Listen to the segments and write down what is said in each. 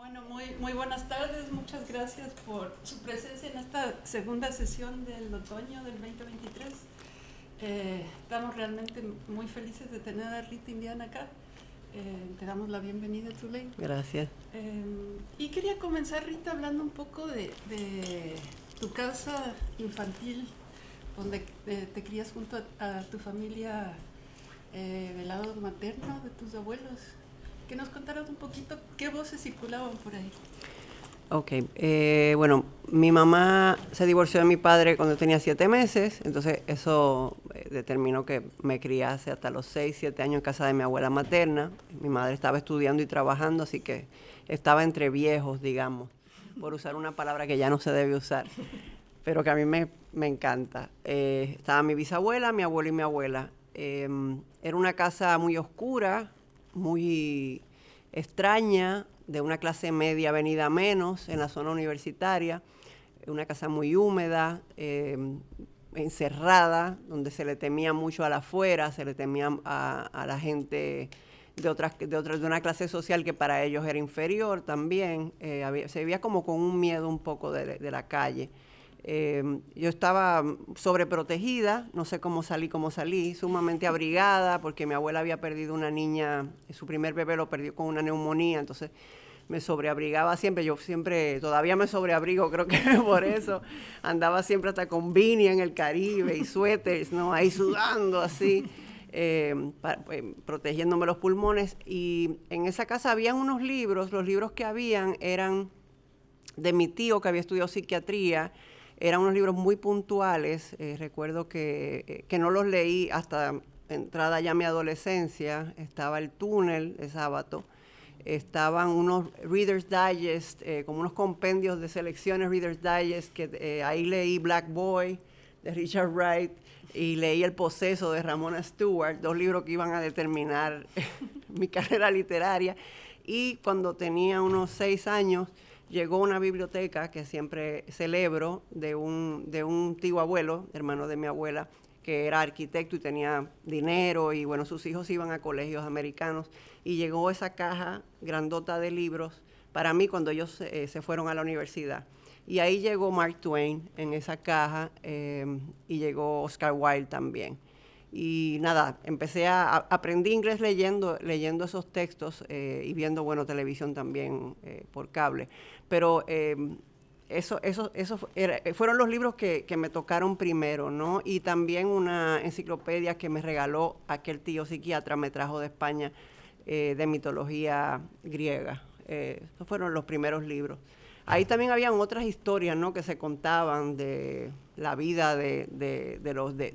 Bueno, muy buenas tardes. Muchas gracias por su presencia en esta segunda sesión del otoño del 2023. Estamos realmente muy felices de tener a Rita Indiana acá. Te damos la bienvenida, Tuley. Gracias. Y quería comenzar, Rita, hablando un poco de tu casa infantil, donde te crías junto a tu familia del lado materno, de tus abuelos. Que nos contaras un poquito qué voces circulaban por ahí. Ok, bueno, mi mamá se divorció de mi padre cuando tenía 7 meses, entonces eso determinó que me criase hasta los 6, 7 años en casa de mi abuela materna. Mi madre estaba estudiando y trabajando, así que estaba entre viejos, digamos, por usar una palabra que ya no se debe usar, pero que a mí me encanta. Estaba mi bisabuela, mi abuelo y mi abuela. Era una casa muy oscura, muy extraña, de una clase media venida menos en la zona universitaria, una casa muy húmeda, encerrada, donde se le temía mucho a la afuera, se le temía a la gente de una clase social que para ellos era inferior también. Se vivía como con un miedo un poco de la calle. Yo estaba sobreprotegida, no sé cómo salí, sumamente abrigada, porque mi abuela había perdido una niña, su primer bebé lo perdió con una neumonía, entonces me sobreabrigaba siempre. Yo siempre, todavía me sobreabrigo, creo que por eso andaba siempre hasta con beanie en el Caribe y suéteres, ¿no? Ahí sudando así, protegiéndome los pulmones. Y en esa casa habían unos libros, los libros que habían eran de mi tío que había estudiado psiquiatría. Eran unos libros muy puntuales. Recuerdo que no los leí hasta entrada ya mi adolescencia. Estaba El túnel de Sábato. Estaban unos Reader's Digest, como unos compendios de selecciones Reader's Digest, que ahí leí Black Boy de Richard Wright y leí El poseso de Ramona Stewart, 2 libros que iban a determinar mi carrera literaria. Y cuando tenía unos 6 años, llegó una biblioteca que siempre celebro de un tío abuelo, hermano de mi abuela, que era arquitecto y tenía dinero y bueno, sus hijos iban a colegios americanos y llegó esa caja grandota de libros para mí cuando ellos se fueron a la universidad. Y ahí llegó Mark Twain en esa caja y llegó Oscar Wilde también. Y nada, aprendí inglés leyendo esos textos y viendo, bueno, televisión también por cable. Pero fueron los libros que me tocaron primero, ¿no? Y también una enciclopedia que me regaló aquel tío psiquiatra, me trajo de España, de mitología griega. Esos fueron los primeros libros. Ahí también habían otras historias, ¿no? Que se contaban de la vida de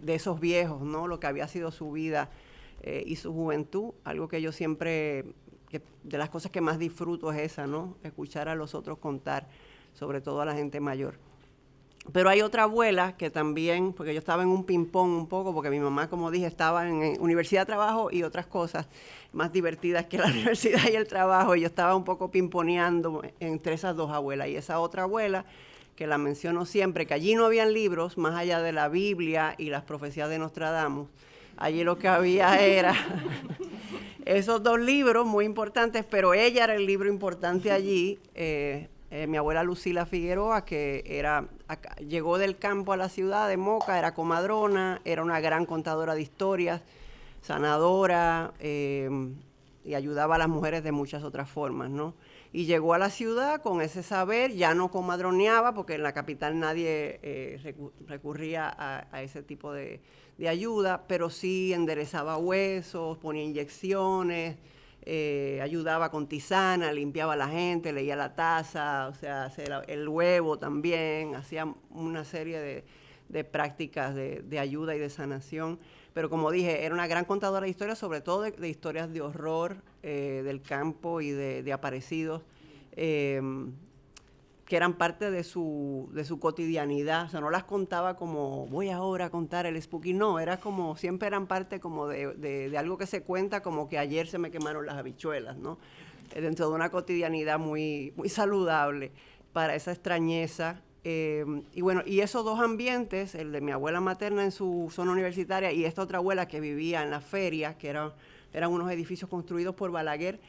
esos viejos, ¿no? Lo que había sido su vida y su juventud. Algo que yo siempre, de las cosas que más disfruto es esa, ¿no? Escuchar a los otros contar, sobre todo a la gente mayor. Pero hay otra abuela que también, porque yo estaba en un ping-pong un poco, porque mi mamá, como dije, estaba en universidad, trabajo y otras cosas más divertidas que la universidad y el trabajo, y yo estaba un poco pimponeando entre esas 2 abuelas. Y esa otra abuela, que la menciono siempre, que allí no habían libros, más allá de la Biblia y las profecías de Nostradamus, allí lo que había era esos 2 libros muy importantes, pero ella era el libro importante allí. Mi abuela Lucila Figueroa, que llegó del campo a la ciudad de Moca, era comadrona, era una gran contadora de historias, sanadora, y ayudaba a las mujeres de muchas otras formas, ¿no? Y llegó a la ciudad con ese saber, ya no comadroneaba, porque en la capital nadie recurría a ese tipo de ayuda, pero sí enderezaba huesos, ponía inyecciones, ayudaba con tisana, limpiaba a la gente, leía la taza, o sea, el huevo también, hacía una serie de prácticas de ayuda y de sanación. Pero como dije, era una gran contadora de historias, sobre todo de historias de horror del campo y de aparecidos, que eran parte de su cotidianidad. O sea, no las contaba como voy ahora a contar el spooky, no, era como, siempre eran parte como de algo que se cuenta, como que ayer se me quemaron las habichuelas, ¿no? Dentro de una cotidianidad muy, muy saludable para esa extrañeza. Y bueno, y esos 2 ambientes, el de mi abuela materna en su zona universitaria y esta otra abuela que vivía en la feria, que eran unos edificios construidos por Balaguer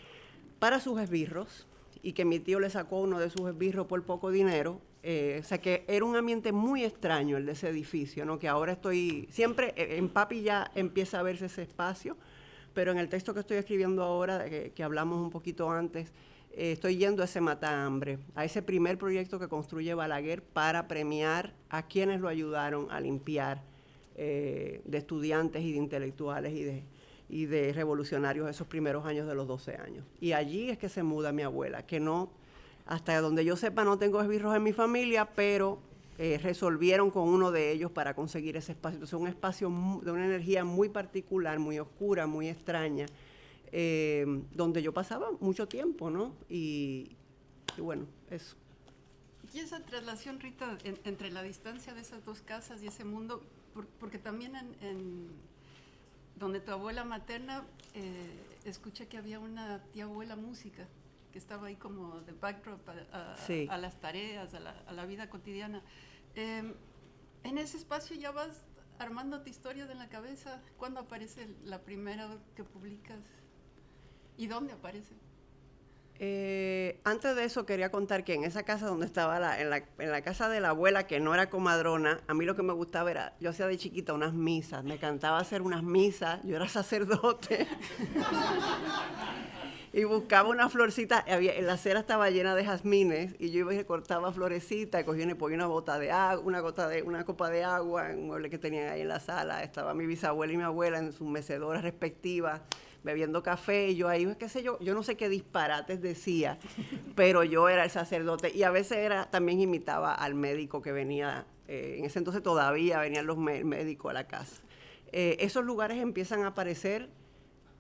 para sus esbirros, y que mi tío le sacó uno de sus esbirros por poco dinero. O sea que era un ambiente muy extraño el de ese edificio, ¿no? Que ahora siempre en Papi ya empieza a verse ese espacio, pero en el texto que estoy escribiendo ahora, que hablamos un poquito antes, estoy yendo a ese matahambre, a ese primer proyecto que construye Balaguer para premiar a quienes lo ayudaron a limpiar de estudiantes y de intelectuales y de revolucionarios esos primeros años de los 12 años. Y allí es que se muda mi abuela, que no, hasta donde yo sepa no tengo esbirros en mi familia, pero resolvieron con uno de ellos para conseguir ese espacio. Entonces un espacio de una energía muy particular, muy oscura, muy extraña, donde yo pasaba mucho tiempo, ¿no? Y bueno, eso. Y esa traslación, Rita, entre la distancia de esas dos casas y ese mundo, porque también donde tu abuela materna, escuché que había una tía abuela música, que estaba ahí como de backdrop sí, a las tareas, a la vida cotidiana. En ese espacio ya vas armándote historias en la cabeza. ¿Cuándo aparece la primera que publicas? ¿Y dónde aparece? Antes de eso quería contar que en esa casa donde estaba, en la casa de la abuela, que no era comadrona, a mí lo que me gustaba era, yo hacía de chiquita unas misas, me encantaba hacer unas misas, yo era sacerdote. Y buscaba una florcita, la acera estaba llena de jazmines, y yo iba y recortaba florecitas, cogía y ponía una bota de agua, una copa de agua, en un mueble que tenían ahí en la sala. Estaba mi bisabuela y mi abuela en sus mecedoras respectivas, bebiendo café, y yo ahí, qué sé yo no sé qué disparates decía, pero yo era el sacerdote, y a veces también imitaba al médico que venía, en ese entonces todavía venían los médicos a la casa. Esos lugares empiezan a aparecer,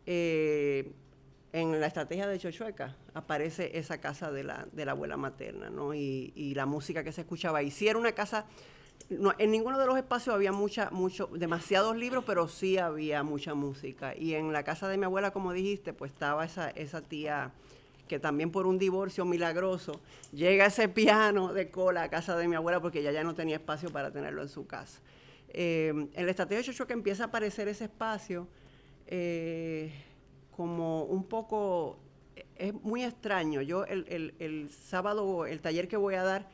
en la estrategia de Chochueca aparece esa casa de la abuela materna, ¿no? Y la música que se escuchaba. Y sí era una casa, no, en ninguno de los espacios había demasiados libros, pero sí había mucha música. Y en la casa de mi abuela, como dijiste, pues estaba esa tía que también por un divorcio milagroso llega ese piano de cola a casa de mi abuela porque ella ya no tenía espacio para tenerlo en su casa. En la estrategia de Chochueca empieza a aparecer ese espacio, como un poco, es muy extraño. Yo el sábado, el taller que voy a dar,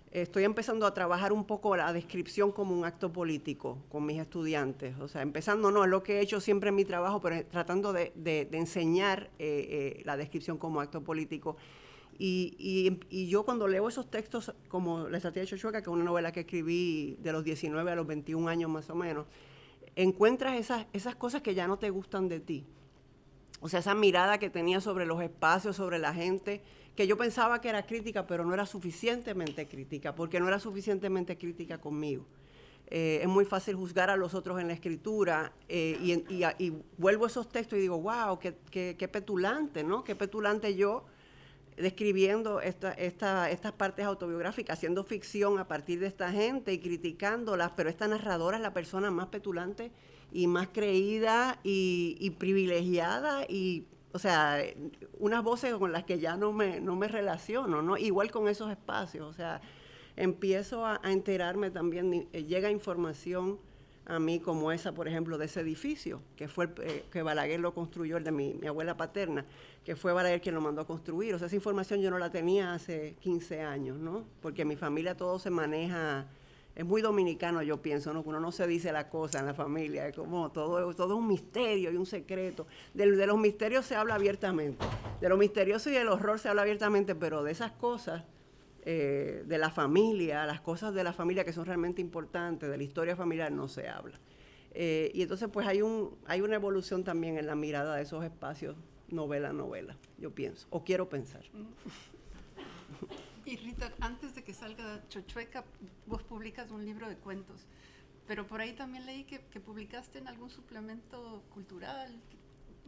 estoy empezando a trabajar un poco la descripción como un acto político con mis estudiantes. O sea, empezando, no, es lo que he hecho siempre en mi trabajo, pero tratando de enseñar la descripción como acto político. Y yo cuando leo esos textos, como La estrategia de Chochueca, que es una novela que escribí de los 19 a los 21 años más o menos, encuentras esas cosas que ya no te gustan de ti. O sea, esa mirada que tenía sobre los espacios, sobre la gente, que yo pensaba que era crítica, pero no era suficientemente crítica, porque no era suficientemente crítica conmigo. Es muy fácil juzgar a los otros en la escritura, y vuelvo a esos textos y digo, wow, qué petulante, ¿no? Qué petulante yo describiendo estas partes autobiográficas, haciendo ficción a partir de esta gente y criticándolas, pero esta narradora es la persona más petulante y más creída y privilegiada, y, o sea, unas voces con las que ya no me relaciono, ¿no? Igual con esos espacios, o sea, empiezo a enterarme también, llega información a mí como esa, por ejemplo, de ese edificio, que fue que Balaguer lo construyó, el de mi abuela paterna, que fue Balaguer quien lo mandó a construir. O sea, esa información yo no la tenía hace 15 años, ¿no? Porque en mi familia todo se maneja, es muy dominicano, yo pienso, ¿no? Que uno no se dice la cosa en la familia, es como todo es un misterio y un secreto. De los misterios se habla abiertamente, de lo misterioso y del horror se habla abiertamente, pero de esas cosas, de la familia, las cosas de la familia que son realmente importantes, de la historia familiar, no se habla. Y entonces pues hay una evolución también en la mirada de esos espacios, novela a novela, yo pienso, o quiero pensar. Y Rita, antes de que salga Chochueca, vos publicas un libro de cuentos, pero por ahí también leí que publicaste en algún suplemento cultural.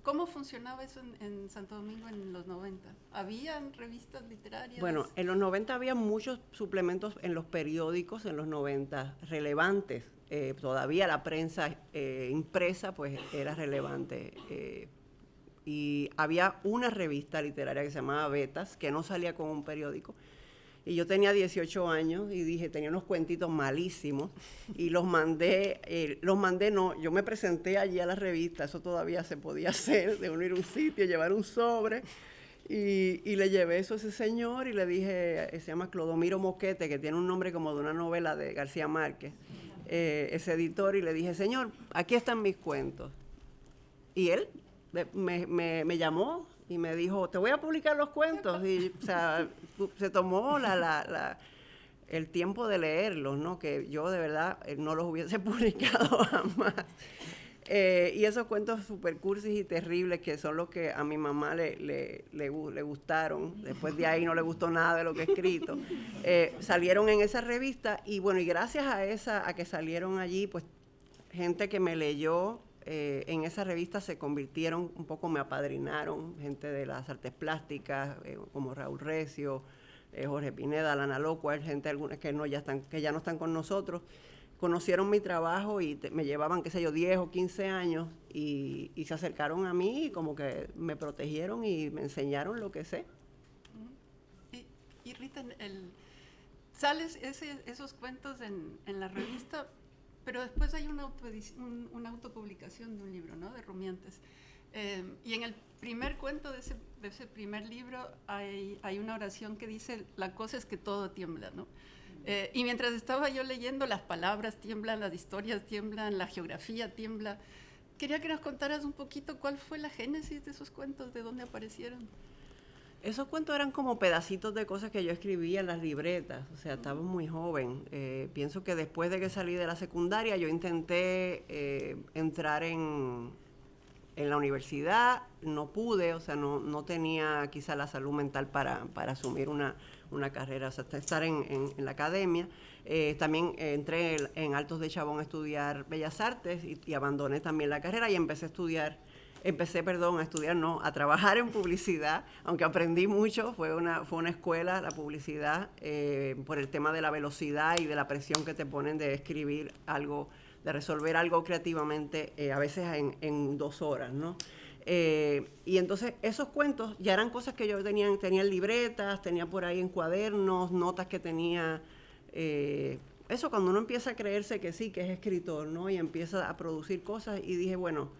¿Cómo funcionaba eso en Santo Domingo en los 90? ¿Habían revistas literarias? Bueno, en los 90 había muchos suplementos en los periódicos, en los 90, relevantes. Todavía la prensa impresa pues era relevante. Y había una revista literaria que se llamaba Betas, que no salía con un periódico. Y yo tenía 18 años y dije, tenía unos cuentitos malísimos y los mandé, no, yo me presenté allí a la revista, eso todavía se podía hacer, de uno ir a un sitio, llevar un sobre Y le llevé eso a ese señor y le dije, se llama Clodomiro Moquete, que tiene un nombre como de una novela de García Márquez, ese editor, y le dije, señor, aquí están mis cuentos. Y él me llamó y me dijo, te voy a publicar los cuentos. Y, o sea, se tomó el tiempo de leerlos, ¿no? Que yo de verdad no los hubiese publicado jamás. Y esos cuentos super cursis y terribles que son los que a mi mamá le gustaron. Después de ahí no le gustó nada de lo que he escrito. Salieron en esa revista y bueno, y gracias a que salieron allí, pues gente que me leyó en esa revista se convirtieron, un poco me apadrinaron, gente de las artes plásticas, como Raúl Recio, Jorge Pineda, Lana Locua, gente algunas que ya no están con nosotros. Conocieron mi trabajo y me llevaban, qué sé yo, 10 o 15 años y se acercaron a mí y como que me protegieron y me enseñaron lo que sé. Y Rita, sales esos cuentos en la revista, pero después hay una autopublicación de un libro, ¿no? De Rumiantes. Y en el primer cuento de ese primer libro hay una oración que dice, la cosa es que todo tiembla, ¿no? Y mientras estaba yo leyendo, las palabras tiemblan, las historias tiemblan, la geografía tiembla. Quería que nos contaras un poquito cuál fue la génesis de esos cuentos, de dónde aparecieron. Esos cuentos eran como pedacitos de cosas que yo escribía en las libretas, o sea, estaba muy joven. Pienso que después de que salí de la secundaria, yo intenté entrar en la universidad, no pude, o sea, no tenía quizá la salud mental para asumir una carrera, o sea, estar en la academia. También entré en Altos de Chabón a estudiar Bellas Artes y abandoné también la carrera y empecé a trabajar en publicidad, aunque aprendí mucho, fue una escuela, la publicidad, por el tema de la velocidad y de la presión que te ponen de escribir algo, de resolver algo creativamente, a veces en 2 horas, ¿no? Y entonces esos cuentos ya eran cosas que yo tenía en libretas, tenía por ahí en cuadernos, notas que tenía. Eso cuando uno empieza a creerse que sí, que es escritor, ¿no? Y empieza a producir cosas y dije, bueno,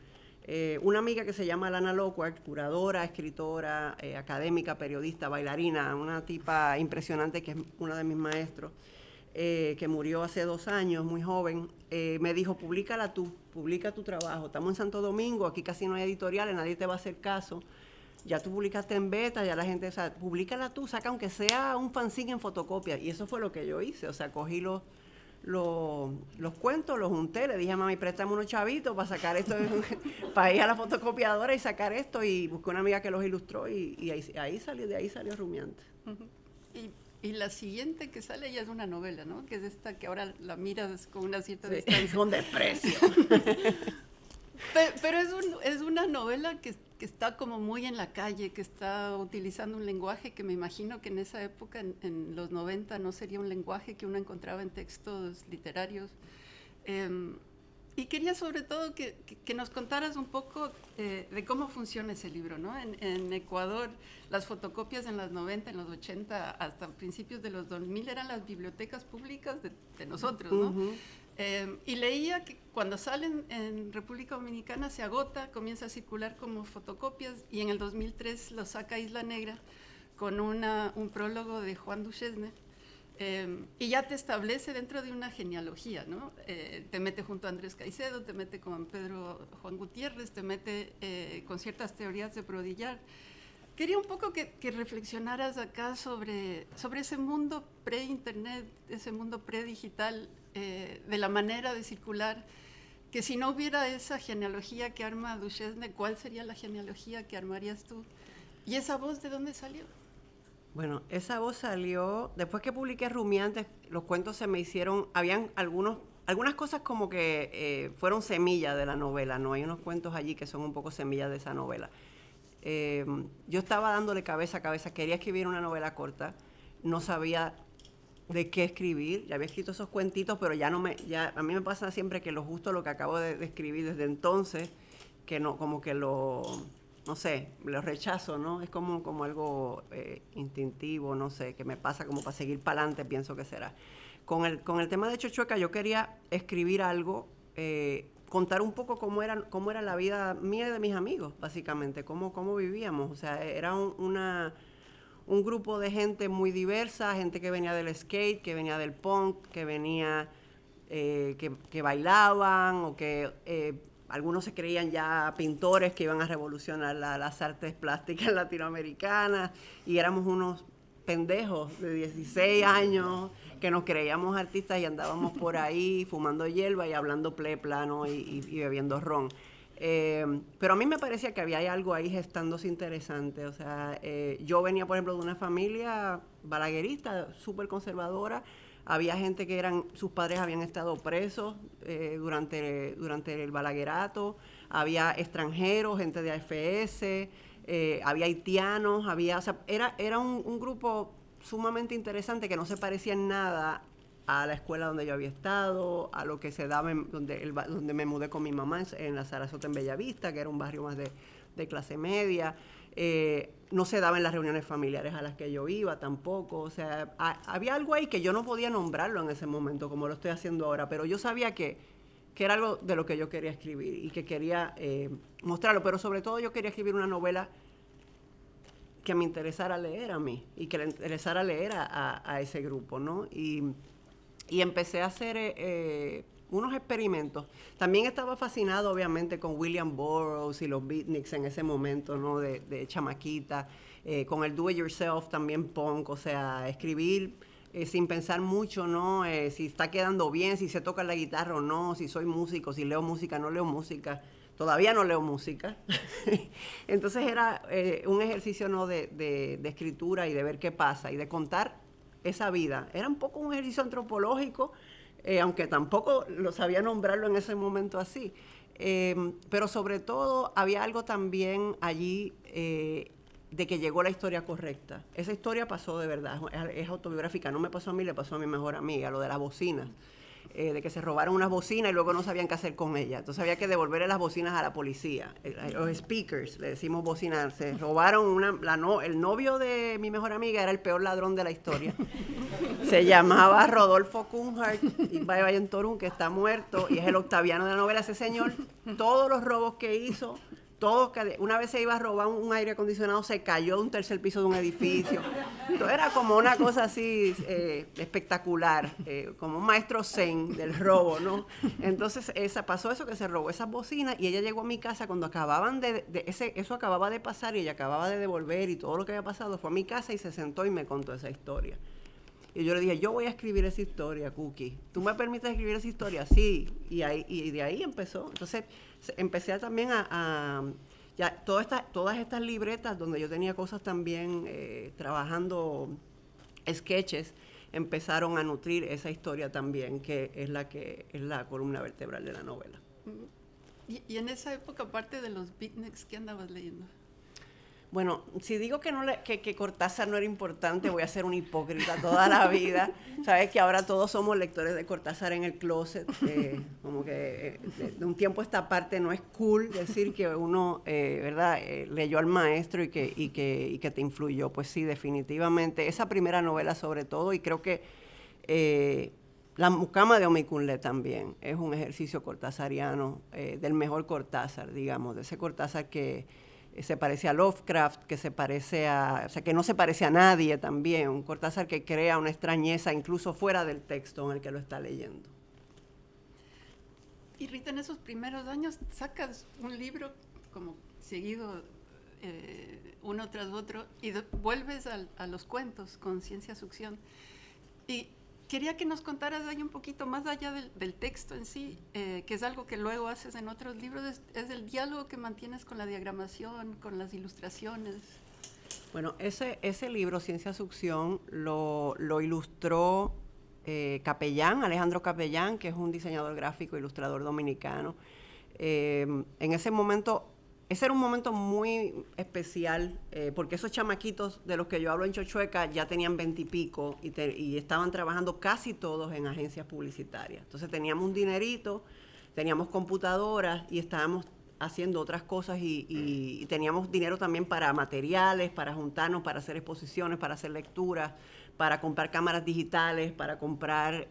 una amiga que se llama Lana Locua, curadora, escritora, académica, periodista, bailarina, una tipa impresionante que es una de mis maestros, que murió hace 2 años, muy joven, me dijo, publica tu trabajo, estamos en Santo Domingo, aquí casi no hay editoriales, nadie te va a hacer caso, ya tú publicaste en beta, ya la gente, o sea, públicala tú, saca aunque sea un fanzine en fotocopia, y eso fue lo que yo hice, o sea, cogí los cuentos, los junté, le dije a mami, préstame unos chavitos para sacar esto, para ir a la fotocopiadora y sacar esto, y busqué una amiga que los ilustró, y de ahí salió Rumiantes. Uh-huh. Y la siguiente que sale ya es una novela, ¿no? Que es esta que ahora la miras con una cierta distancia. Con desprecio. Pero es una novela que está como muy en la calle, que está utilizando un lenguaje que me imagino que en esa época, en los 90, no sería un lenguaje que uno encontraba en textos literarios. Y quería sobre todo que nos contaras un poco de cómo funciona ese libro, ¿no? En Ecuador, las fotocopias en los 90, en los 80, hasta principios de los 2000 eran las bibliotecas públicas de nosotros, ¿no? Uh-huh. Y leía que cuando salen en República Dominicana se agota, comienza a circular como fotocopias y en el 2003 lo saca Isla Negra con un prólogo de Juan Duchesne. Y ya te establece dentro de una genealogía, ¿no? Te mete junto a Andrés Caicedo, te mete con Pedro Juan Gutiérrez, te mete con ciertas teorías de Prodillar. Quería un poco que reflexionaras acá sobre ese mundo pre-internet, ese mundo pre-digital, de la manera de circular, que si no hubiera esa genealogía que arma Duchesne, ¿cuál sería la genealogía que armarías tú? ¿Y esa voz de dónde salió? Bueno, esa voz salió, después que publiqué Rumiantes, los cuentos se me hicieron, habían algunas cosas como que fueron semillas de la novela, ¿no? Hay unos cuentos allí que son un poco semillas de esa novela. Yo estaba dándole cabeza a cabeza, quería escribir una novela corta, no sabía de qué escribir, ya había escrito esos cuentitos, pero a mí me pasa siempre que lo que acabo de escribir desde entonces, que no, como que no sé, lo rechazo, ¿no? Es como algo instintivo, no sé, que me pasa como para seguir para adelante, pienso que será. Con el tema de Chochueca yo quería escribir algo contar un poco cómo era la vida mía y de mis amigos, básicamente, cómo vivíamos. O sea, era un grupo de gente muy diversa, gente que venía del skate, que venía del punk, que venía, que bailaban, o que algunos se creían ya pintores que iban a revolucionar las artes plásticas latinoamericanas, y éramos unos pendejos de 16 años que nos creíamos artistas y andábamos por ahí fumando hierba y hablando plano y bebiendo ron. Pero a mí me parecía que había algo ahí gestándose interesante. O sea, yo venía, por ejemplo, de una familia balaguerista, súper conservadora. Había gente que sus padres habían estado presos durante el balaguerato. Había extranjeros, gente de AFS, había haitianos, o sea, era un grupo sumamente interesante que no se parecía en nada a la escuela donde yo había estado, a lo que se daba donde me mudé con mi mamá, en la Sarasota en Bellavista, que era un barrio más de clase media. No se daba en las reuniones familiares a las que yo iba tampoco. O sea, había algo ahí que yo no podía nombrarlo en ese momento, como lo estoy haciendo ahora, pero yo sabía que era algo de lo que yo quería escribir y que quería mostrarlo. Pero sobre todo yo quería escribir una novela que me interesara leer a mí y que le interesara leer a ese grupo, ¿no? Y empecé a hacer unos experimentos. También estaba fascinado, obviamente, con William Burroughs y los beatniks en ese momento, ¿no? De chamaquita, con el do it yourself, también punk, o sea, escribir sin pensar mucho, ¿no? Si está quedando bien, si se toca la guitarra o no, si soy músico, si leo música, no leo música. Todavía no leo música. Entonces era un ejercicio, ¿no? de escritura y de ver qué pasa y de contar esa vida. Era un poco un ejercicio antropológico, aunque tampoco lo sabía nombrarlo en ese momento así. Pero sobre todo había algo también allí de que llegó la historia correcta. Esa historia pasó de verdad, es autobiográfica. No me pasó a mí, le pasó a mi mejor amiga, lo de las bocinas. De que se robaron unas bocinas y luego no sabían qué hacer con ellas. Entonces había que devolverle las bocinas a la policía. Los speakers, le decimos bocinas. Se robaron el novio de mi mejor amiga era el peor ladrón de la historia. Se llamaba Rodolfo Kunhardt y Vayan Torun, que está muerto, y es el Octaviano de la novela. Ese señor, todos los robos que hizo, una vez se iba a robar un aire acondicionado, se cayó de un tercer piso de un edificio. Entonces era como una cosa así espectacular, como un maestro zen del robo, ¿no? Entonces pasó eso, que se robó esas bocinas, y ella llegó a mi casa cuando acababan eso acababa de pasar y ella acababa de devolver, y todo lo que había pasado, fue a mi casa y se sentó y me contó esa historia. Y yo le dije, yo voy a escribir esa historia, Cookie. ¿Tú me permites escribir esa historia? Sí. Y de ahí empezó. Entonces, empecé también todas estas libretas donde yo tenía cosas también trabajando sketches, empezaron a nutrir esa historia también, que es la columna vertebral de la novela. Y en esa época, aparte de los beatniks, ¿qué andabas leyendo? Bueno, si digo que Cortázar no era importante, voy a ser una hipócrita toda la vida. Sabes que ahora todos somos lectores de Cortázar en el closet. Como que de un tiempo a esta parte no es cool decir que uno, ¿verdad? Leyó al maestro y que te influyó. Pues sí, definitivamente. Esa primera novela sobre todo, y creo que La mucama de Omikunle también es un ejercicio cortázariano, del mejor Cortázar, digamos, de ese Cortázar que se parece a Lovecraft, que que no se parece a nadie también, un Cortázar que crea una extrañeza incluso fuera del texto en el que lo está leyendo. Y Rita, en esos primeros años sacas un libro como seguido uno tras otro y vuelves a los cuentos con Ciencia Succión. Y quería que nos contaras ahí un poquito más allá del texto en sí, que es algo que luego haces en otros libros, es el diálogo que mantienes con la diagramación, con las ilustraciones. Bueno, ese libro, Ciencia Succión, lo ilustró Alejandro Capellán, que es un diseñador gráfico, ilustrador dominicano. En ese momento, ese era un momento muy especial, porque esos chamaquitos de los que yo hablo en Chochueca ya tenían 20 y pico y estaban trabajando casi todos en agencias publicitarias. Entonces teníamos un dinerito, teníamos computadoras y estábamos haciendo otras cosas y teníamos dinero también para materiales, para juntarnos, para hacer exposiciones, para hacer lecturas, para comprar cámaras digitales, para comprar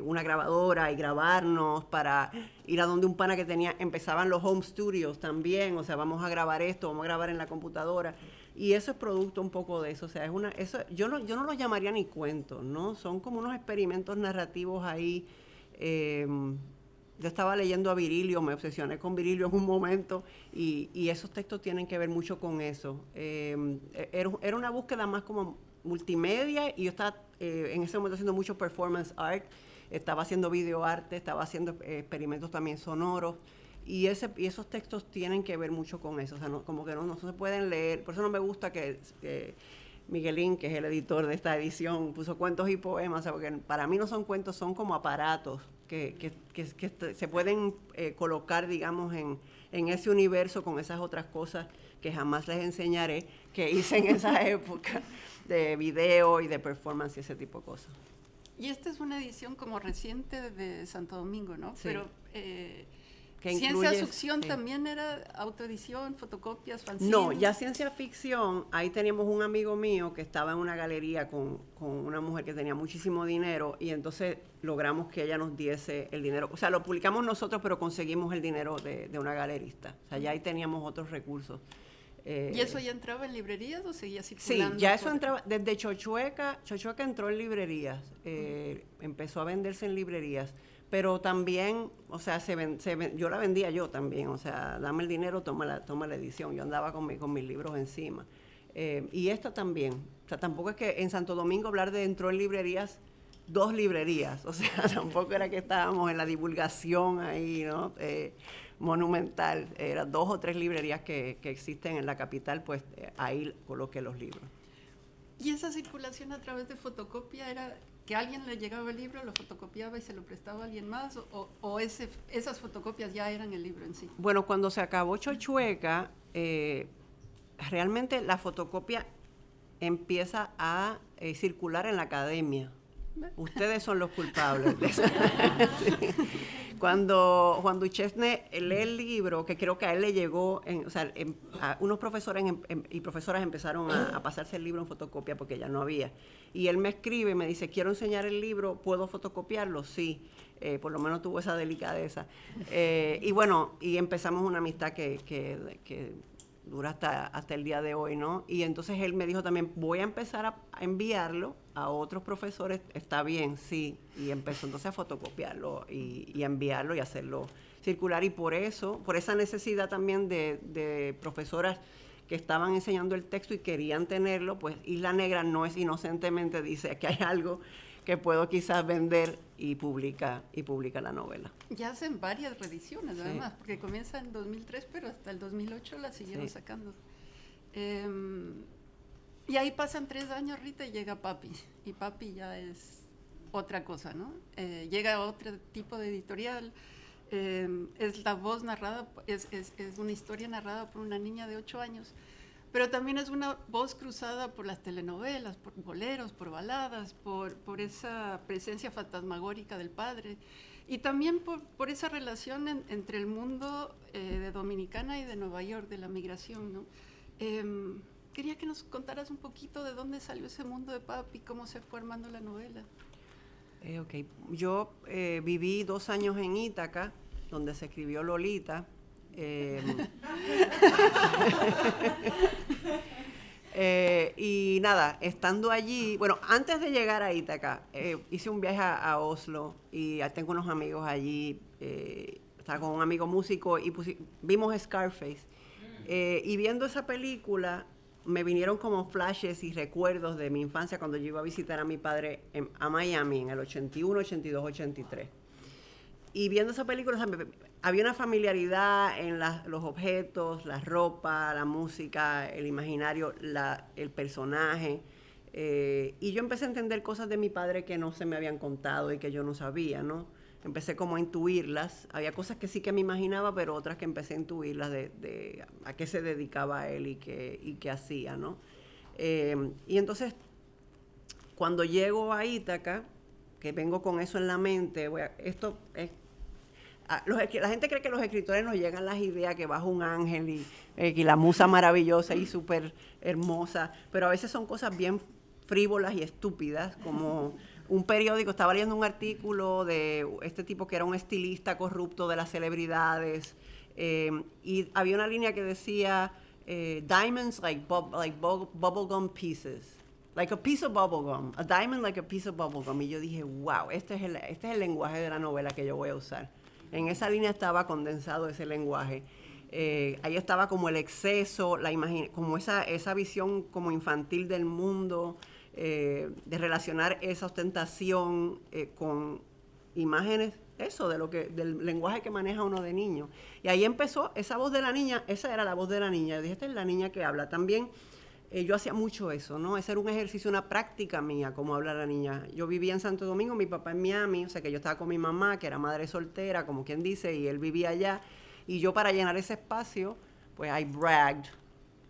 una grabadora y grabarnos, para ir a donde un pana que tenía, empezaban los home studios también, o sea, vamos a grabar esto, vamos a grabar en la computadora. Y eso es producto un poco de eso, o sea, yo no lo llamaría ni cuentos, ¿no? Son como unos experimentos narrativos ahí. Yo estaba leyendo a Virilio, me obsesioné con Virilio en un momento y esos textos tienen que ver mucho con eso. Era una búsqueda más como multimedia y yo estaba en ese momento haciendo mucho performance art, estaba haciendo videoarte, estaba haciendo experimentos también sonoros y esos textos tienen que ver mucho con eso, o sea, como que no se pueden leer, por eso no me gusta que Miguelín, que es el editor de esta edición, puso cuentos y poemas, o sea, porque para mí no son cuentos, son como aparatos que se pueden colocar, digamos, en ese universo con esas otras cosas que jamás les enseñaré, que hice en esa época de video y de performance y ese tipo de cosas. Y esta es una edición como reciente de Santo Domingo, ¿no? Sí. Pero Que Ciencia Ficción también era autoedición, fotocopias, fanzines. No, ya Ciencia Ficción, ahí teníamos un amigo mío que estaba en una galería con una mujer que tenía muchísimo dinero y entonces logramos que ella nos diese el dinero. O sea, lo publicamos nosotros, pero conseguimos el dinero de una galerista. O sea, ya ahí teníamos otros recursos. ¿Y eso ya entraba en librerías o seguía circulando? Sí, ya eso entraba, desde Chochueca entró en librerías, empezó a venderse en librerías, pero también, o sea, yo la vendía yo también, o sea, dame el dinero, toma la edición, yo andaba con mis libros encima. Y esta también, o sea, tampoco es que en Santo Domingo hablar de entró en librerías, 2 librerías, o sea, tampoco era que estábamos en la divulgación ahí, ¿no? Monumental, eran 2 o 3 librerías que existen en la capital, pues ahí coloqué los libros. ¿Y esa circulación a través de fotocopia era que alguien le llegaba el libro, lo fotocopiaba y se lo prestaba a alguien más, o esas fotocopias ya eran el libro en sí? Bueno, cuando se acabó Chochueca, realmente la fotocopia empieza a circular en la academia. Ustedes son los culpables de eso. Sí. Cuando Juan Duchesne lee el libro, que creo que a él le llegó, unos profesores y profesoras empezaron a pasarse el libro en fotocopia porque ya no había. Y él me escribe y me dice, quiero enseñar el libro, ¿puedo fotocopiarlo? Sí, por lo menos tuvo esa delicadeza. Y bueno, y empezamos una amistad que dura hasta el día de hoy, ¿no? Y entonces él me dijo también, voy a empezar a enviarlo a otros profesores, está bien, sí, y empezó entonces a fotocopiarlo y a enviarlo y hacerlo circular, y por esa necesidad también de profesoras que estaban enseñando el texto y querían tenerlo, pues Isla Negra no es inocentemente, dice que hay algo que puedo quizás vender y publica la novela. Ya hacen varias reediciones, sí, además, porque comienza en 2003, pero hasta el 2008 la siguieron sacando. Y ahí pasan 3 años, Rita, y llega Papi. Y Papi ya es otra cosa, ¿no? Llega a otro tipo de editorial. Es la voz narrada, es una historia narrada por una niña de 8 años. Pero también es una voz cruzada por las telenovelas, por boleros, por baladas, por esa presencia fantasmagórica del padre. Y también por esa relación entre el mundo de Dominicana y de Nueva York, de la migración, ¿no? Quería que nos contaras un poquito de dónde salió ese mundo de Papi, cómo se fue armando la novela. Ok, yo viví 2 años en Ítaca, donde se escribió Lolita. Y nada, estando allí, bueno, antes de llegar a Ítaca, hice un viaje a Oslo y tengo unos amigos allí, estaba con un amigo músico y vimos Scarface. Y viendo esa película, me vinieron como flashes y recuerdos de mi infancia cuando yo iba a visitar a mi padre a Miami en el 81, 82, 83. Y viendo esa película, o sea, había una familiaridad en los objetos, la ropa, la música, el imaginario, el personaje. Y yo empecé a entender cosas de mi padre que no se me habían contado y que yo no sabía, ¿no? Empecé como a intuirlas. Había cosas que sí que me imaginaba, pero otras que empecé a intuirlas de a qué se dedicaba él y qué hacía, ¿no? Y entonces, cuando llego a Ítaca, que vengo con eso en la mente, esto es... La gente cree que los escritores nos llegan las ideas, que baja un ángel y la musa maravillosa y súper hermosa, pero a veces son cosas bien frívolas y estúpidas, como un periódico, estaba leyendo un artículo de este tipo que era un estilista corrupto de las celebridades, y había una línea que decía, diamonds like bubblegum pieces. Like a piece of bubblegum, a diamond like a piece of bubblegum. Y yo dije, wow, este es el lenguaje de la novela que yo voy a usar. En esa línea estaba condensado ese lenguaje. Ahí estaba como el exceso, como esa visión como infantil del mundo, de relacionar esa ostentación con imágenes, eso, del lenguaje que maneja uno de niño. Y ahí empezó esa voz de la niña, esa era la voz de la niña. Yo dije, esta es la niña que habla. También yo hacía mucho eso, ¿no? Ese era un ejercicio, una práctica mía, como habla la niña. Yo vivía en Santo Domingo, mi papá en Miami, o sea que yo estaba con mi mamá, que era madre soltera, como quien dice, y él vivía allá. Y yo, para llenar ese espacio, pues I bragged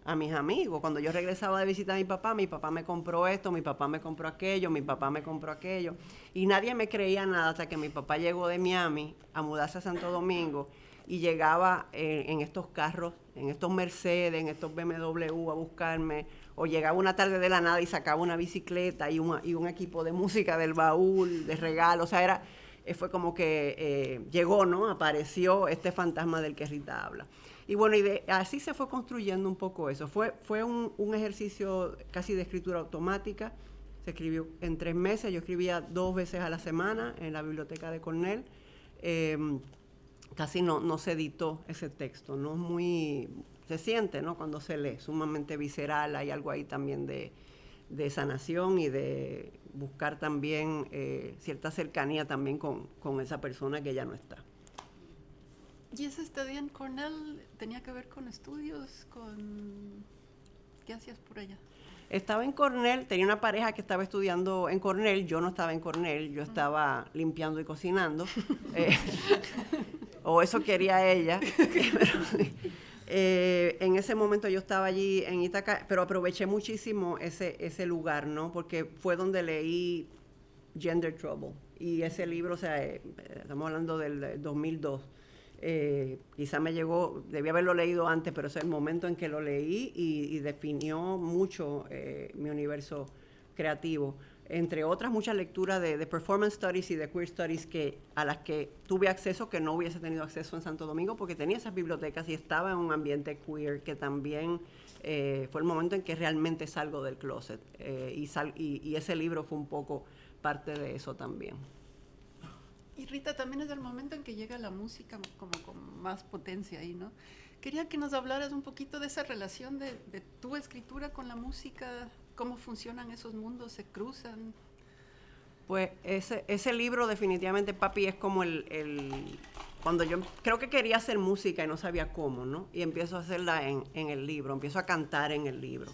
a mis amigos. Cuando yo regresaba de visita a mi papá me compró esto, mi papá me compró aquello, mi papá me compró aquello. Y nadie me creía nada hasta que mi papá llegó de Miami a mudarse a Santo Domingo y llegaba en estos carros, en estos Mercedes, en estos BMW a buscarme, o llegaba una tarde de la nada y sacaba una bicicleta y un equipo de música del baúl, de regalo. O sea, fue como que llegó, ¿no? Apareció este fantasma del que Rita habla. Y bueno, así se fue construyendo un poco eso. Fue un ejercicio casi de escritura automática. Se escribió en 3 meses. Yo escribía 2 veces a la semana en la biblioteca de Cornell. Casi no se editó ese texto, ¿no? Se siente, ¿no? Cuando se lee, sumamente visceral. Hay algo ahí también de sanación y de buscar también cierta cercanía también con esa persona que ya no está. ¿Y esa estadía en Cornell tenía que ver con estudios? ¿Qué hacías por allá? Estaba en Cornell, tenía una pareja que estaba estudiando en Cornell, yo no estaba en Cornell, yo estaba limpiando y cocinando, o eso quería ella, pero, en ese momento yo estaba allí en Ítaca, pero aproveché muchísimo ese lugar, ¿no? Porque fue donde leí Gender Trouble, y ese libro, o sea, estamos hablando del 2002, quizá me llegó, debí haberlo leído antes, pero ese es el momento en que lo leí y definió mucho mi universo creativo. Entre otras muchas lecturas de Performance Studies y de Queer Studies a las que tuve acceso, que no hubiese tenido acceso en Santo Domingo, porque tenía esas bibliotecas y estaba en un ambiente queer, que también fue el momento en que realmente salgo del closet. Y ese libro fue un poco parte de eso también. Y Rita, también es el momento en que llega la música como con más potencia ahí, ¿no? Quería que nos hablaras un poquito de esa relación de tu escritura con la música, cómo funcionan esos mundos, se cruzan. Pues ese libro definitivamente, papi, es como cuando yo creo que quería hacer música y no sabía cómo, ¿no? Y empiezo a hacerla en el libro, empiezo a cantar en el libro,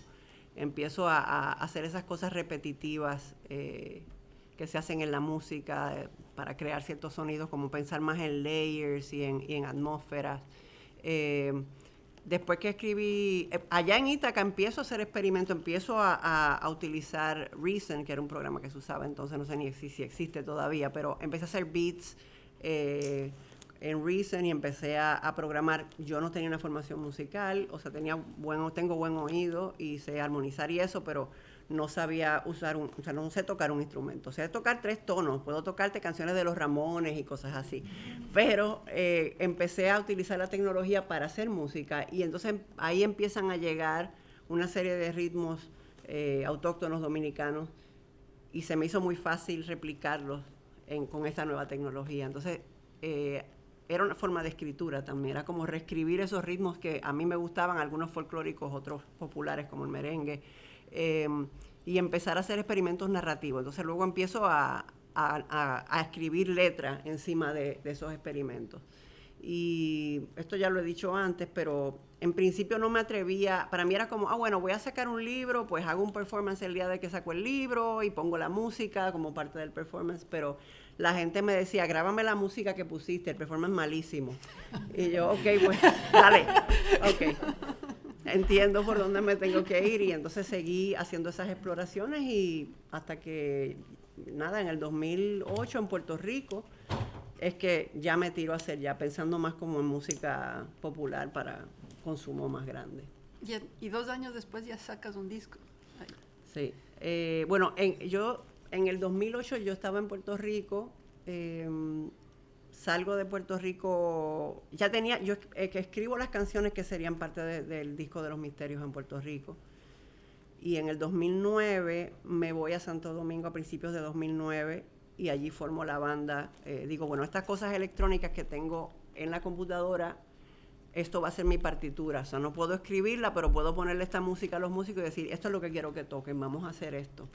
empiezo a hacer esas cosas repetitivas que se hacen en la música para crear ciertos sonidos, como pensar más en layers y en atmósferas. Después que escribí, allá en Ítaca empiezo a hacer experimentos, empiezo a utilizar Reason, que era un programa que se usaba entonces, no sé ni si existe todavía, pero empecé a hacer beats en Reason y empecé a programar. Yo no tenía una formación musical, o sea, tengo buen oído y sé armonizar y eso, pero no sabía no sé tocar un instrumento. Sé tocar 3 tonos, puedo tocarte canciones de los Ramones y cosas así. Pero empecé a utilizar la tecnología para hacer música y entonces ahí empiezan a llegar una serie de ritmos autóctonos dominicanos y se me hizo muy fácil replicarlos con esta nueva tecnología. Entonces, era una forma de escritura también, era como reescribir esos ritmos que a mí me gustaban, algunos folclóricos, otros populares como el merengue, y empezar a hacer experimentos narrativos. Entonces luego empiezo a escribir letras encima de esos experimentos. Y esto ya lo he dicho antes, pero en principio no me atrevía, para mí era como, bueno, voy a sacar un libro, pues hago un performance el día de que saco el libro y pongo la música como parte del performance, pero la gente me decía, grábame la música que pusiste, el performance malísimo. Y yo, ok, pues, dale, ok. Entiendo por dónde me tengo que ir y entonces seguí haciendo esas exploraciones y hasta que, nada, en el 2008 en Puerto Rico es que ya me tiro a hacer ya pensando más como en música popular para consumo más grande. Y 2 años después ya sacas un disco. Sí, Bueno, en el 2008 yo estaba en Puerto Rico, salgo de Puerto Rico, yo que escribo las canciones que serían parte del disco de los misterios en Puerto Rico. Y en el 2009 me voy a Santo Domingo a principios de 2009 y allí formo la banda. Digo, bueno, estas cosas electrónicas que tengo en la computadora, esto va a ser mi partitura. O sea, no puedo escribirla, pero puedo ponerle esta música a los músicos y decir, esto es lo que quiero que toquen, vamos a hacer esto.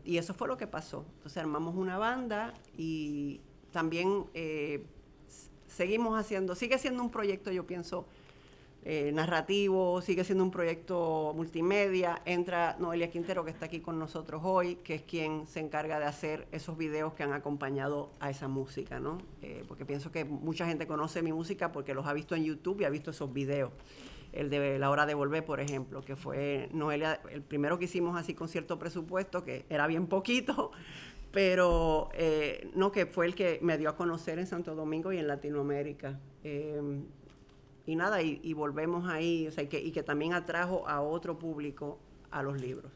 Y eso fue lo que pasó. Entonces armamos una banda y también sigue siendo un proyecto, yo pienso, narrativo, sigue siendo un proyecto multimedia. Entra Noelia Quintero, que está aquí con nosotros hoy, que es quien se encarga de hacer esos videos que han acompañado a esa música, ¿no? Porque pienso que mucha gente conoce mi música porque los ha visto en YouTube y ha visto esos videos. El de La Hora de Volver, por ejemplo, que fue Noelia, el primero que hicimos así con cierto presupuesto, que era bien poquito, pero no, que fue el que me dio a conocer en Santo Domingo y en Latinoamérica. Y nada, y volvemos ahí, o sea, y que también atrajo a otro público a los libros.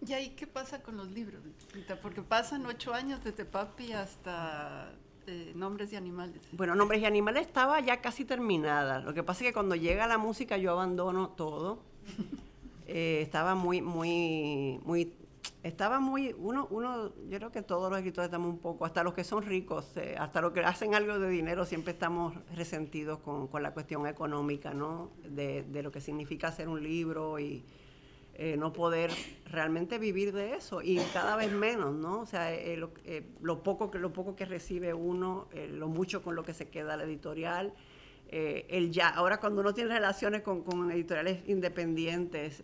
¿Y ahí qué pasa con los libros, Rita? Porque pasan 8 años desde Papi hasta Nombres de Animales. Bueno, Nombres de Animales estaba ya casi terminada. Lo que pasa es que cuando llega la música yo abandono todo. Estaba yo creo que todos los escritores estamos un poco, hasta los que son ricos, hasta los que hacen algo de dinero, siempre estamos resentidos con la cuestión económica, ¿no? De lo que significa hacer un libro y no poder realmente vivir de eso, y cada vez menos, ¿no? O sea, lo poco que recibe uno, lo mucho con lo que se queda la editorial. Ahora cuando uno tiene relaciones con editoriales independientes,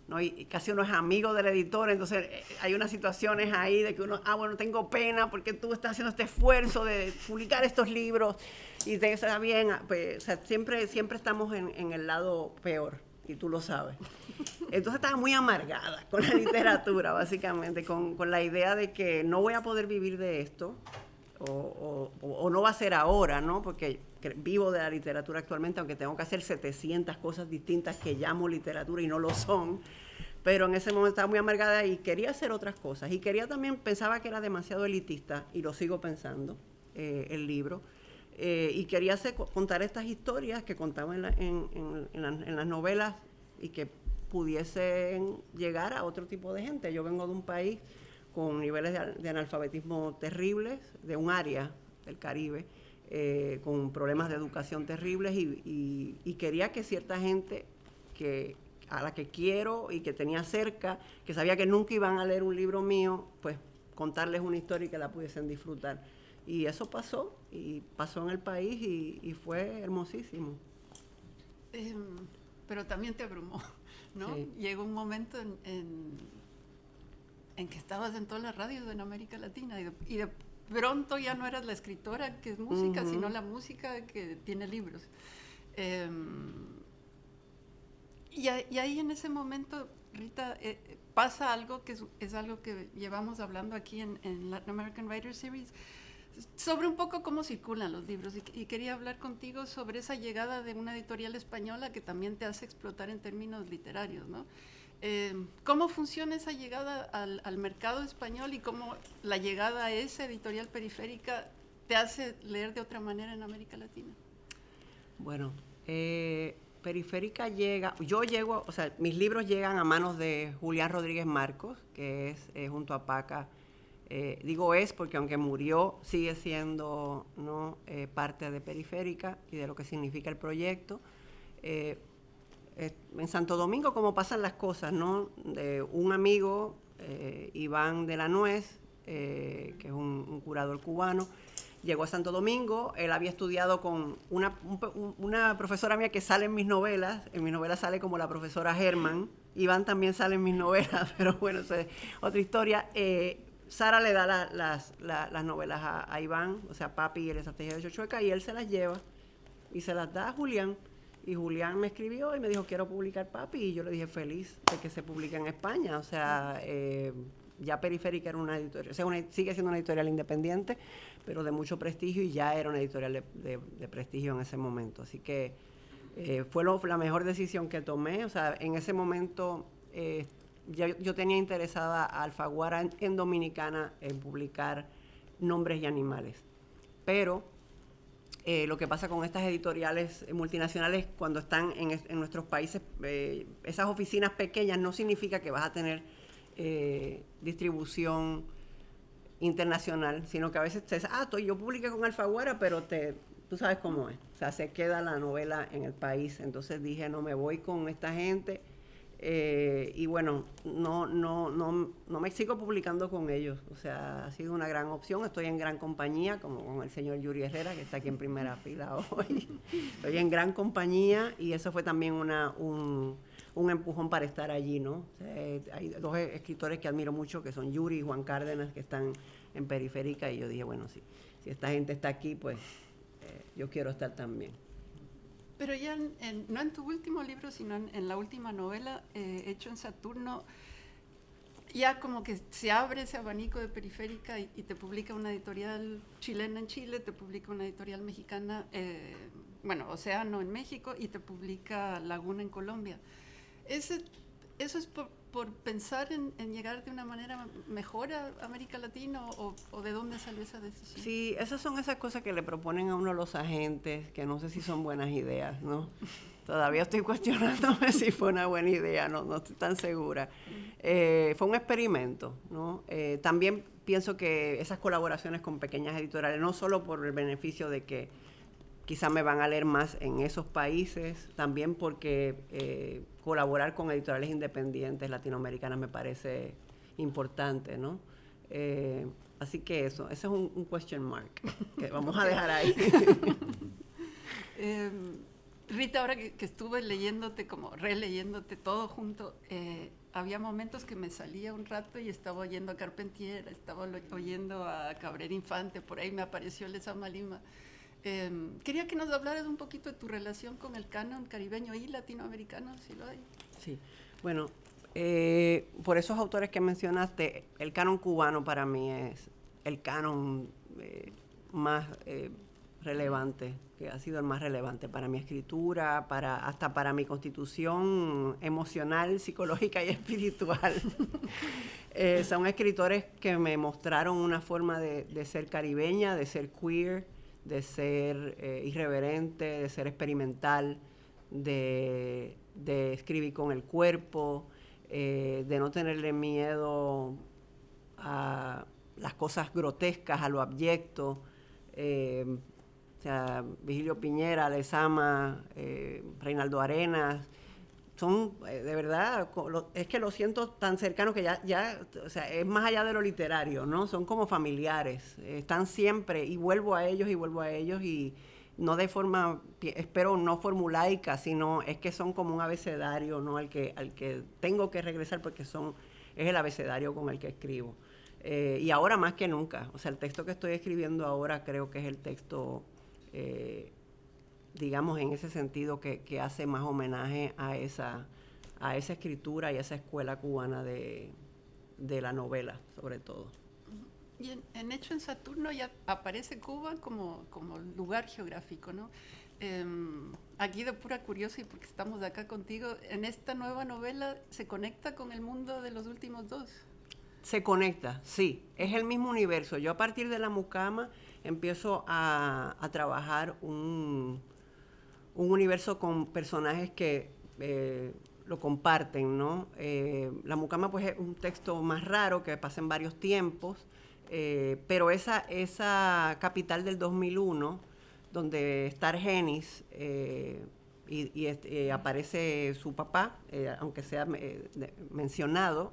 ¿no? Y casi uno es amigo del editor, entonces hay unas situaciones ahí de que uno, bueno, tengo pena porque tú estás haciendo este esfuerzo de publicar estos libros y te está bien, pues, o sea, siempre estamos en el lado peor, y tú lo sabes. Entonces estaba muy amargada con la literatura, básicamente, con la idea de que no voy a poder vivir de esto, o no va a ser ahora, ¿no? Porque vivo de la literatura actualmente, aunque tengo que hacer 700 cosas distintas que llamo literatura y no lo son, pero en ese momento estaba muy amargada y quería hacer otras cosas. Y pensaba que era demasiado elitista, y lo sigo pensando, el libro, y quería contar estas historias que contaba en las novelas y que pudiesen llegar a otro tipo de gente. Yo vengo de un país con niveles de analfabetismo terribles, de un área del Caribe, con problemas de educación terribles, y quería que cierta gente a la que quiero y que tenía cerca, que sabía que nunca iban a leer un libro mío, pues contarles una historia y que la pudiesen disfrutar. Y eso pasó en el país y fue hermosísimo. Pero también te abrumó, ¿no? Sí. Llegó un momento en que estabas en todas las radios en América Latina y de pronto ya no eras la escritora que es música, sino la música que tiene libros. Y ahí en ese momento, Rita, pasa algo que es algo que llevamos hablando aquí en Latin American Writers Series, sobre un poco cómo circulan los libros, y quería hablar contigo sobre esa llegada de una editorial española que también te hace explotar en términos literarios, ¿no? ¿Cómo funciona esa llegada al mercado español y cómo la llegada a esa editorial periférica te hace leer de otra manera en América Latina? Bueno, Periférica o sea, mis libros llegan a manos de Julián Rodríguez Marcos, que es junto a Paca. Digo porque aunque murió, sigue siendo, ¿no? Parte de Periférica y de lo que significa el proyecto. En Santo Domingo, como pasan las cosas, ¿no? De un amigo, Iván de la Nuez, que es un curador cubano, llegó a Santo Domingo. Él había estudiado con una profesora mía que sale en mis novelas sale como la profesora Germán. Iván también sale en mis novelas, pero bueno, eso es otra historia. Sara le da las novelas a Iván, o sea, Papi y la estrategia de Chochueca, y él se las lleva y se las da a Julián. Y Julián me escribió y me dijo, quiero publicar Papi, y yo le dije, feliz de que se publique en España. O sea, ya Periférica era una editorial, o sea, sigue siendo una editorial independiente, pero de mucho prestigio, y ya era una editorial de prestigio en ese momento. Así que fue la mejor decisión que tomé. O sea, en ese momento yo tenía interesada a Alfaguara en Dominicana en publicar nombres y animales. Pero lo que pasa con estas editoriales multinacionales cuando están en nuestros países, esas oficinas pequeñas no significa que vas a tener distribución internacional, sino que a veces te dice, yo publiqué con Alfaguara, pero tú sabes cómo es. O sea, se queda la novela en el país. Entonces dije, no, me voy con esta gente. Y bueno, no me sigo publicando con ellos. O sea, ha sido una gran opción. Estoy en gran compañía, como con el señor Yuri Herrera, que está aquí en primera fila hoy. Estoy en gran compañía y eso fue también un empujón para estar allí, ¿no? O sea, hay dos escritores que admiro mucho, que son Yuri y Juan Cárdenas, que están en Periférica, y yo dije, bueno, si esta gente está aquí, pues yo quiero estar también. Pero ya no en tu último libro, sino en la última novela, Hecho en Saturno, ya como que se abre ese abanico de Periférica y te publica una editorial chilena en Chile, te publica una editorial mexicana, Océano en México, y te publica Laguna en Colombia. ¿Eso es por pensar en llegar de una manera mejor a América Latina o de dónde salió esa decisión? Sí, esas son esas cosas que le proponen a uno los agentes, que no sé si son buenas ideas, ¿no? Todavía estoy cuestionándome si fue una buena idea, no estoy tan segura. Fue un experimento, ¿no? También pienso que esas colaboraciones con pequeñas editoriales, no solo por el beneficio de que quizás me van a leer más en esos países, también porque colaborar con editoriales independientes latinoamericanas me parece importante, ¿no? Así que ese es un question mark que vamos a dejar ahí. Rita, ahora que estuve releyéndote todo junto, había momentos que me salía un rato y estaba oyendo a Carpentier, estaba oyendo a Cabrera Infante, por ahí me apareció Lezama Lima. Quería que nos hablaras un poquito de tu relación con el canon caribeño y latinoamericano, si lo hay. Sí, bueno, por esos autores que mencionaste, el canon cubano para mí es el canon más relevante, que ha sido el más relevante para mi escritura, hasta para mi constitución emocional, psicológica y espiritual. Son escritores que me mostraron una forma de ser caribeña, de ser queer, de ser irreverente, de ser experimental, de escribir con el cuerpo, de no tenerle miedo a las cosas grotescas, a lo abyecto. O sea, Vigilio Piñera, Lezama, Reinaldo Arenas, son, de verdad, es que lo siento tan cercano que ya, o sea, es más allá de lo literario, ¿no? Son como familiares, están siempre, y vuelvo a ellos, y no de forma, espero no formulaica, sino es que son como un abecedario, ¿no? Al que tengo que regresar porque es el abecedario con el que escribo. Y ahora más que nunca, o sea, el texto que estoy escribiendo ahora creo que es el texto, digamos, en ese sentido que hace más homenaje a esa escritura y a esa escuela cubana de la novela, sobre todo. Y en Hecho en Saturno ya aparece Cuba como lugar geográfico, ¿no? Aquí de pura curiosidad, porque estamos acá contigo, en esta nueva novela se conecta con el mundo de los últimos dos. Se conecta, sí, es el mismo universo. Yo a partir de La Mucama empiezo a trabajar un universo con personajes que lo comparten, ¿no? La Mucama pues es un texto más raro que pasa en varios tiempos, pero esa capital del 2001, donde está Argenis y aparece su papá, aunque sea mencionado,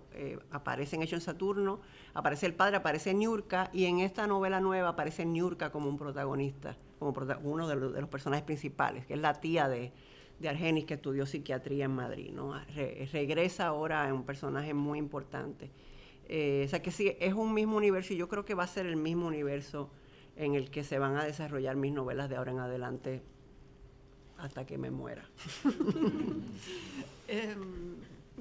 aparece en Hecho en Saturno, aparece el padre, aparece Niurka, y en esta novela nueva aparece Niurka como un protagonista, como uno de los personajes principales, que es la tía de Argenis, que estudió psiquiatría en Madrid, ¿no? Regresa ahora a un personaje muy importante. O sea que sí, es un mismo universo, y yo creo que va a ser el mismo universo en el que se van a desarrollar mis novelas de ahora en adelante hasta que me muera.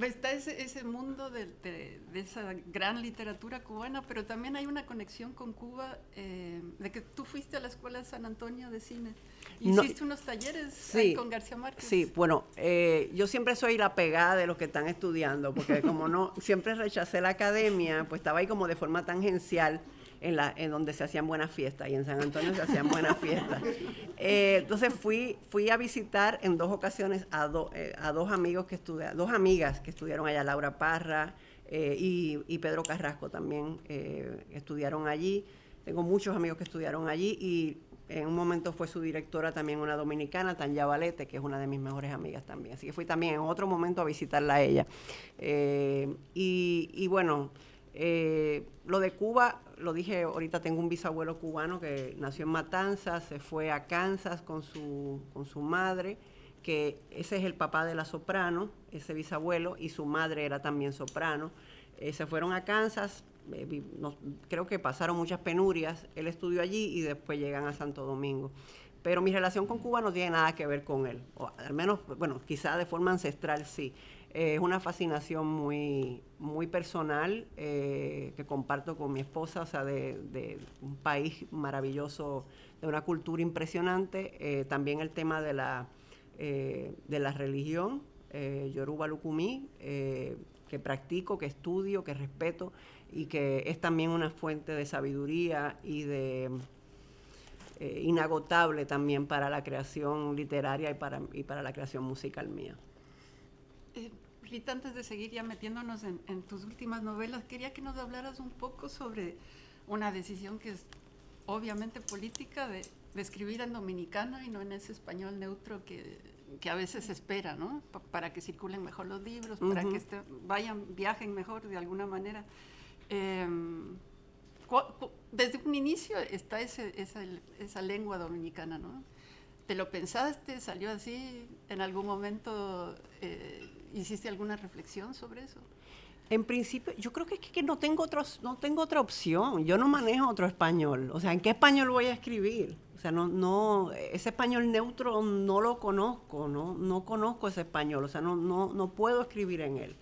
Está ese mundo de esa gran literatura cubana, pero también hay una conexión con Cuba, de que tú fuiste a la Escuela de San Antonio de Cine. Hiciste unos talleres ahí con García Márquez. Sí, bueno, yo siempre soy la pegada de los que están estudiando, porque como no, siempre rechacé la academia, pues estaba ahí como de forma tangencial en donde se hacían buenas fiestas, y en San Antonio se hacían buenas fiestas. Entonces fui a visitar en 2 ocasiones a dos amigos que estudiaron, 2 amigas que estudiaron allá, Laura Parra y Pedro Carrasco también estudiaron allí. Tengo muchos amigos que estudiaron allí, y en un momento fue su directora también una dominicana, Tanya Valete, que es una de mis mejores amigas también. Así que fui también en otro momento a visitarla a ella. Y bueno, lo de Cuba, lo dije ahorita, tengo un bisabuelo cubano que nació en Matanzas, se fue a Kansas con su madre, que ese es el papá de la soprano, ese bisabuelo, y su madre era también soprano. Se fueron a Kansas, creo que pasaron muchas penurias, él estudió allí y después llegan a Santo Domingo. Pero mi relación con Cuba no tiene nada que ver con él, o al menos, bueno, quizá de forma ancestral sí. Es una fascinación muy, muy personal que comparto con mi esposa, o sea, de un país maravilloso, de una cultura impresionante. También el tema de la religión, Yoruba Lukumi, que practico, que estudio, que respeto, y que es también una fuente de sabiduría y de inagotable también para la creación literaria y para la creación musical mía. Rita, antes de seguir ya metiéndonos en tus últimas novelas, quería que nos hablaras un poco sobre una decisión que es obviamente política de escribir en dominicano y no en ese español neutro que a veces se espera, ¿no? Para que circulen mejor los libros, para que viajen mejor de alguna manera. Desde un inicio está esa lengua dominicana, ¿no? ¿Te lo pensaste? ¿Salió así? ¿En algún momento hiciste alguna reflexión sobre eso? En principio, yo creo que es que no tengo otra opción. Yo no manejo otro español. O sea, ¿en qué español voy a escribir? O sea, ese español neutro no lo conozco, no conozco ese español. O sea, no puedo escribir en él.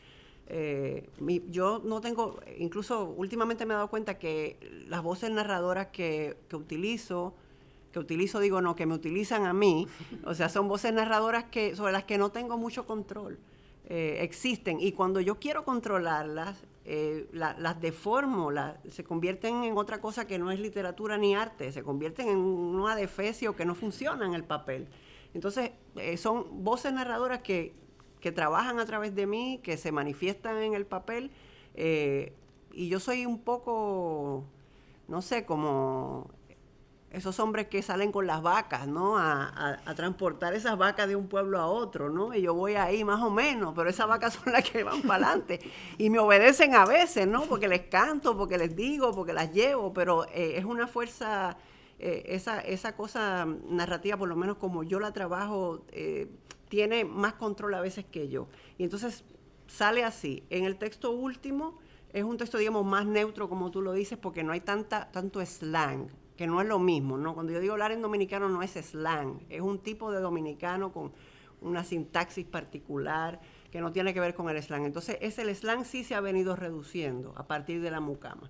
Yo no tengo, incluso últimamente me he dado cuenta que las voces narradoras que me utilizan a mí, o sea, son voces narradoras sobre las que no tengo mucho control. Existen, y cuando yo quiero controlarlas, las deformo, se convierten en otra cosa que no es literatura ni arte, se convierten en un adefesio que no funciona en el papel. Entonces, son voces narradoras que trabajan a través de mí, que se manifiestan en el papel, y yo soy un poco, no sé, como esos hombres que salen con las vacas, ¿no? A transportar esas vacas de un pueblo a otro, ¿no? Y yo voy ahí más o menos, pero esas vacas son las que van para adelante. Y me obedecen a veces, ¿no? Porque les canto, porque les digo, porque las llevo, pero es una fuerza, esa cosa narrativa, por lo menos como yo la trabajo, tiene más control a veces que yo. Y entonces sale así. En el texto último es un texto, digamos, más neutro, como tú lo dices, porque no hay tanto slang, que no es lo mismo, ¿no? Cuando yo digo hablar en dominicano no es slang, es un tipo de dominicano con una sintaxis particular que no tiene que ver con el slang. Entonces, el slang sí se ha venido reduciendo a partir de la mucama.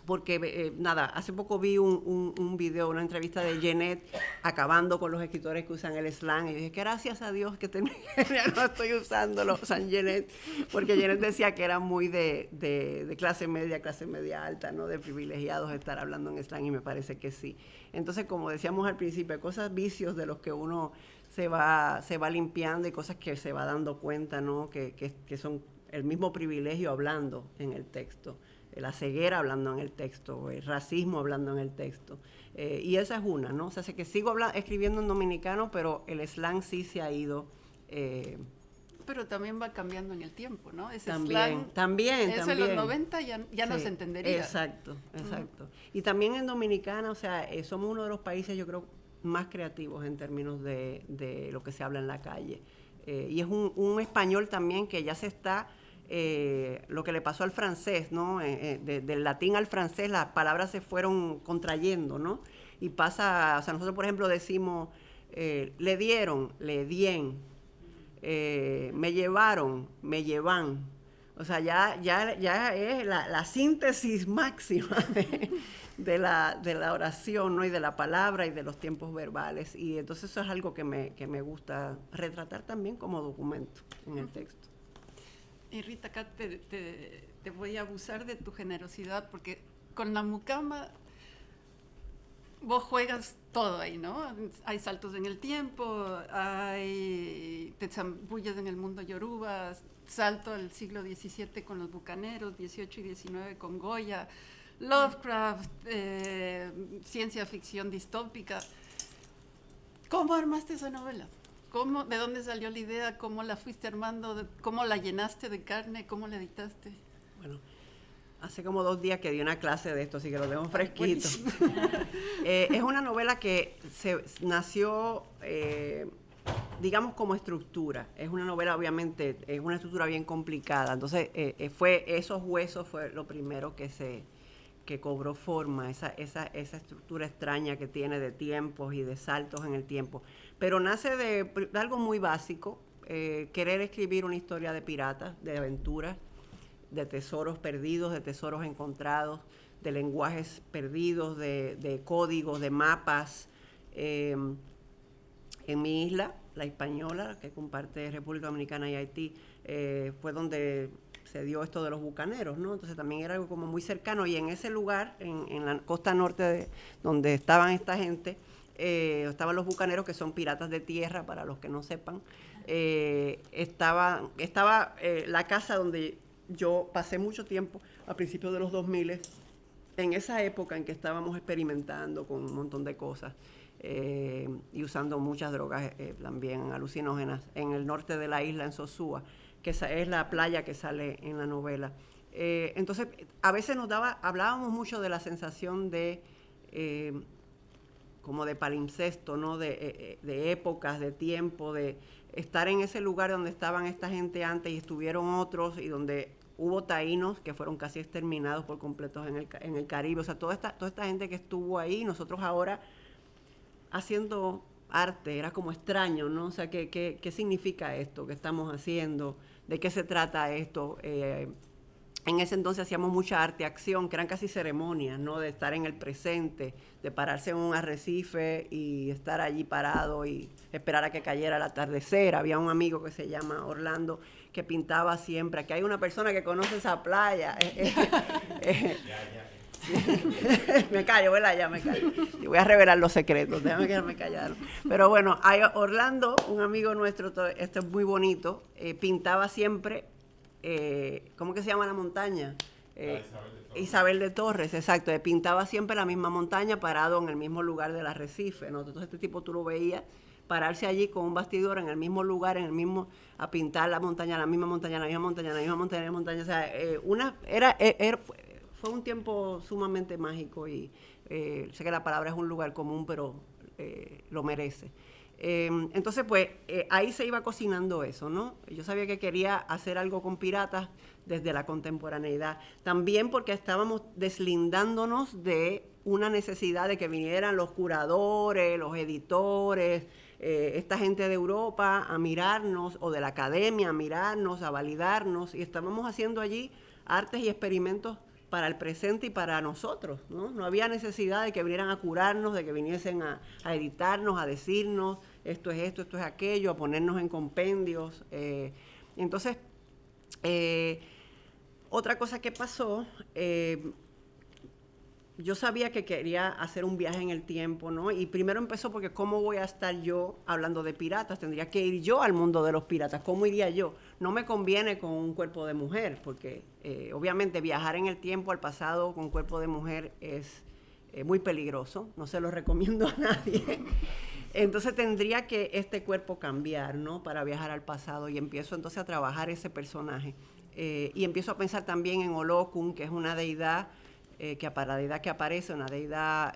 Porque, hace poco vi un video, una entrevista de Jeanette acabando con los escritores que usan el slang, y dije, gracias a Dios que ya no estoy usándolo, San Jeanette, porque Jeanette decía que era muy de clase media alta, ¿no? De privilegiados estar hablando en slang, y me parece que sí. Entonces, como decíamos al principio, hay cosas, vicios de los que uno se va limpiando, y cosas que se va dando cuenta, ¿no? Que son el mismo privilegio hablando en el texto. La ceguera hablando en el texto, el racismo hablando en el texto. Y esa es una, ¿no? O sea, sé que sigo escribiendo en dominicano, pero el slang sí se ha ido. Pero también va cambiando en el tiempo, ¿no? Ese también. Eso en los 90 ya sí, no se entendería. Exacto. Y también en Dominicana, o sea, somos uno de los países, yo creo, más creativos en términos de lo que se habla en la calle. Y es un español también que ya se está... lo que le pasó al francés, ¿no? Del latín al francés las palabras se fueron contrayendo, ¿no? Y pasa, o sea, nosotros por ejemplo decimos, le dieron, le dien, me llevaron, me llevan. O sea, ya es la síntesis máxima de la oración, ¿no? Y de la palabra y de los tiempos verbales. Y entonces eso es algo que me gusta retratar también como documento en el texto. Y Rita, acá te voy a abusar de tu generosidad, porque con la mucama vos juegas todo ahí, ¿no? Hay saltos en el tiempo, te zambulles en el mundo yoruba, salto al siglo XVII con los bucaneros, XVIII y XIX con Goya, Lovecraft, ciencia ficción distópica. ¿Cómo armaste esa novela? ¿De dónde salió la idea? ¿Cómo la fuiste armando? ¿Cómo la llenaste de carne? ¿Cómo la editaste? Bueno, hace como 2 días que di una clase de esto, así que lo tengo fresquito. Es una novela que nació, digamos, como estructura. Es una novela, obviamente, es una estructura bien complicada. Entonces, esos huesos fue lo primero que cobró forma, esa estructura extraña que tiene de tiempos y de saltos en el tiempo. Pero nace de algo muy básico, querer escribir una historia de piratas, de aventuras, de tesoros perdidos, de tesoros encontrados, de lenguajes perdidos, de códigos, de mapas. En mi isla, La Hispaniola, que comparte República Dominicana y Haití, fue donde se dio esto de los bucaneros, ¿no? Entonces también era algo como muy cercano, y en ese lugar, en la costa norte donde estaban esta gente, estaban los bucaneros, que son piratas de tierra, para los que no sepan. Estaba la casa donde yo pasé mucho tiempo a principios de los 2000, en esa época en que estábamos experimentando con un montón de cosas y usando muchas drogas también alucinógenas, en el norte de la isla, en Sosúa, que esa es la playa que sale en la novela. Entonces, a veces hablábamos mucho de la sensación de como de palimpsesto, ¿no? De épocas, de tiempo, de estar en ese lugar donde estaban esta gente antes y estuvieron otros, y donde hubo taínos que fueron casi exterminados por completo en el Caribe. O sea, toda esta gente que estuvo ahí, nosotros ahora haciendo arte, era como extraño, ¿no? O sea, ¿qué significa esto que estamos haciendo? ¿De qué se trata esto? En ese entonces hacíamos mucha arte-acción, que eran casi ceremonias, ¿no? De estar en el presente, de pararse en un arrecife y estar allí parado y esperar a que cayera el atardecer. Había un amigo que se llama Orlando, que pintaba siempre. Aquí hay una persona que conoce esa playa. Me callo, ¿verdad? Ya me callo. Yo voy a revelar los secretos, déjame quedarme callado. Pero bueno, Orlando, un amigo nuestro, esto es muy bonito, pintaba siempre, ¿cómo que se llama la montaña? Isabel de Torres, exacto. Pintaba siempre la misma montaña, parado en el mismo lugar del arrecife, ¿no? Entonces este tipo tú lo veías pararse allí con un bastidor en el mismo lugar, a pintar la montaña, la misma montaña, la misma montaña, la misma montaña, la misma montaña. O sea, fue un tiempo sumamente mágico, y sé que la palabra es un lugar común, pero lo merece. Entonces, pues, ahí se iba cocinando eso, ¿no? Yo sabía que quería hacer algo con piratas desde la contemporaneidad. También porque estábamos deslindándonos de una necesidad de que vinieran los curadores, los editores, esta gente de Europa a mirarnos, o de la academia a mirarnos, a validarnos, y estábamos haciendo allí artes y experimentos para el presente y para nosotros, ¿no? No había necesidad de que vinieran a curarnos, de que viniesen a editarnos, a decirnos esto es esto, esto es aquello, a ponernos en compendios. Entonces, otra cosa que pasó, yo sabía que quería hacer un viaje en el tiempo, ¿no? Y primero empezó porque ¿cómo voy a estar yo hablando de piratas? Tendría que ir yo al mundo de los piratas. ¿Cómo iría yo? No me conviene con un cuerpo de mujer, porque obviamente viajar en el tiempo al pasado con cuerpo de mujer es muy peligroso. No se lo recomiendo a nadie. Entonces tendría que este cuerpo cambiar, ¿no? Para viajar al pasado, y empiezo entonces a trabajar ese personaje. Y empiezo a pensar también en Olokun, que es una deidad, la deidad que aparece, una deidad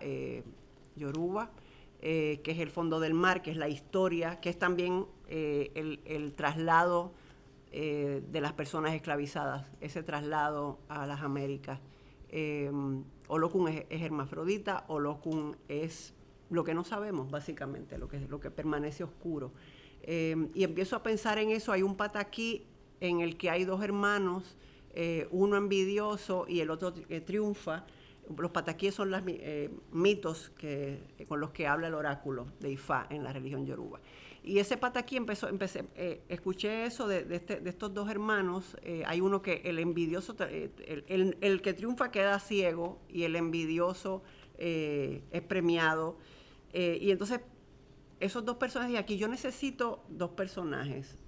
yoruba, que es el fondo del mar, que es la historia, que es también el traslado de las personas esclavizadas, ese traslado a las Américas. Olokun es hermafrodita, Olokun es lo que no sabemos, básicamente, lo que permanece oscuro. Y empiezo a pensar en eso. Hay un pataquí en el que hay dos hermanos, uno envidioso y el otro triunfa. Los pataquíes son los mitos con los que habla el oráculo de Ifá en la religión yoruba. Y ese pataquí escuché eso de estos dos hermanos. Hay uno que el envidioso, el que triunfa queda ciego y el envidioso es premiado. Y entonces esos dos personajes, y aquí yo necesito dos personajes,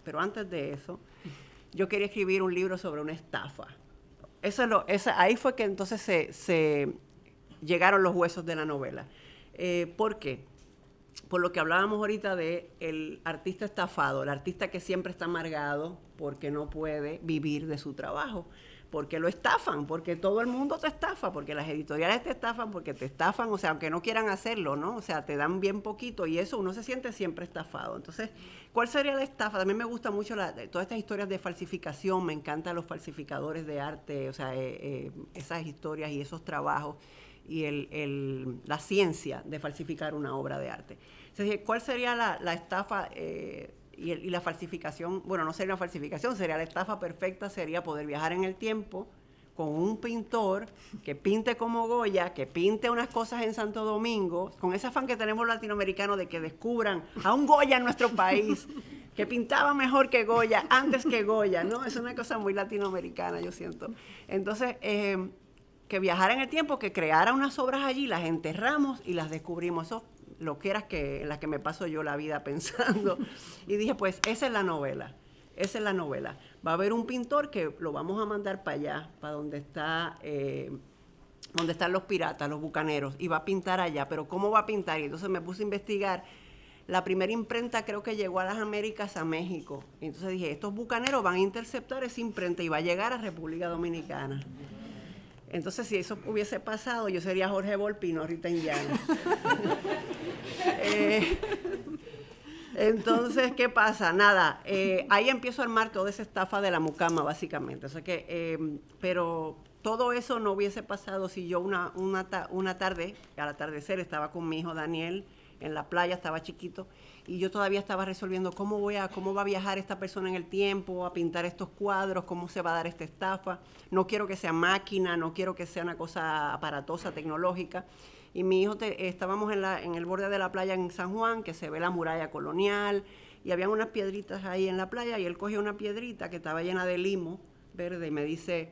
pero antes de eso, yo quería escribir un libro sobre una estafa. Ahí fue que entonces se llegaron los huesos de la novela. ¿Por qué? Por lo que hablábamos ahorita de el artista estafado, el artista que siempre está amargado porque no puede vivir de su trabajo, porque lo estafan, porque todo el mundo te estafa, porque las editoriales te estafan, porque te estafan, o sea, aunque no quieran hacerlo, ¿no? O sea, te dan bien poquito y eso uno se siente siempre estafado. Entonces, ¿cuál sería la estafa? También me gusta mucho todas estas historias de falsificación, me encantan los falsificadores de arte, o sea, esas historias y esos trabajos y la ciencia de falsificar una obra de arte. Entonces, ¿cuál sería la estafa y la falsificación? Bueno, no sería una falsificación, sería la estafa perfecta, sería poder viajar en el tiempo con un pintor que pinte como Goya, que pinte unas cosas en Santo Domingo, con ese afán que tenemos los latinoamericanos de que descubran a un Goya en nuestro país, que pintaba mejor que Goya, antes que Goya, ¿no? Es una cosa muy latinoamericana, yo siento. Entonces, que viajara en el tiempo, que creara unas obras allí, las enterramos y las descubrimos. Eso loqueras en las que me paso yo la vida pensando. Y dije, pues, esa es la novela. Va a haber un pintor que lo vamos a mandar para allá, para donde están los piratas, los bucaneros, y va a pintar allá. Pero ¿cómo va a pintar? Y entonces me puse a investigar. La primera imprenta creo que llegó a las Américas, a México. Y entonces dije, estos bucaneros van a interceptar esa imprenta y va a llegar a República Dominicana. Entonces, si eso hubiese pasado, yo sería Jorge Volpi y no Rita Indiana. Entonces, ¿qué pasa? Nada, ahí empiezo a armar toda esa estafa de la mucama, básicamente. O sea que, pero todo eso no hubiese pasado si yo una tarde, al atardecer, estaba con mi hijo Daniel en la playa, estaba chiquito, y yo todavía estaba resolviendo cómo va a viajar esta persona en el tiempo, a pintar estos cuadros, cómo se va a dar esta estafa. No quiero que sea máquina, no quiero que sea una cosa aparatosa, tecnológica. Y mi hijo, estábamos en el borde de la playa en San Juan, que se ve la muralla colonial, y habían unas piedritas ahí en la playa, y él cogió una piedrita que estaba llena de limo verde, y me dice,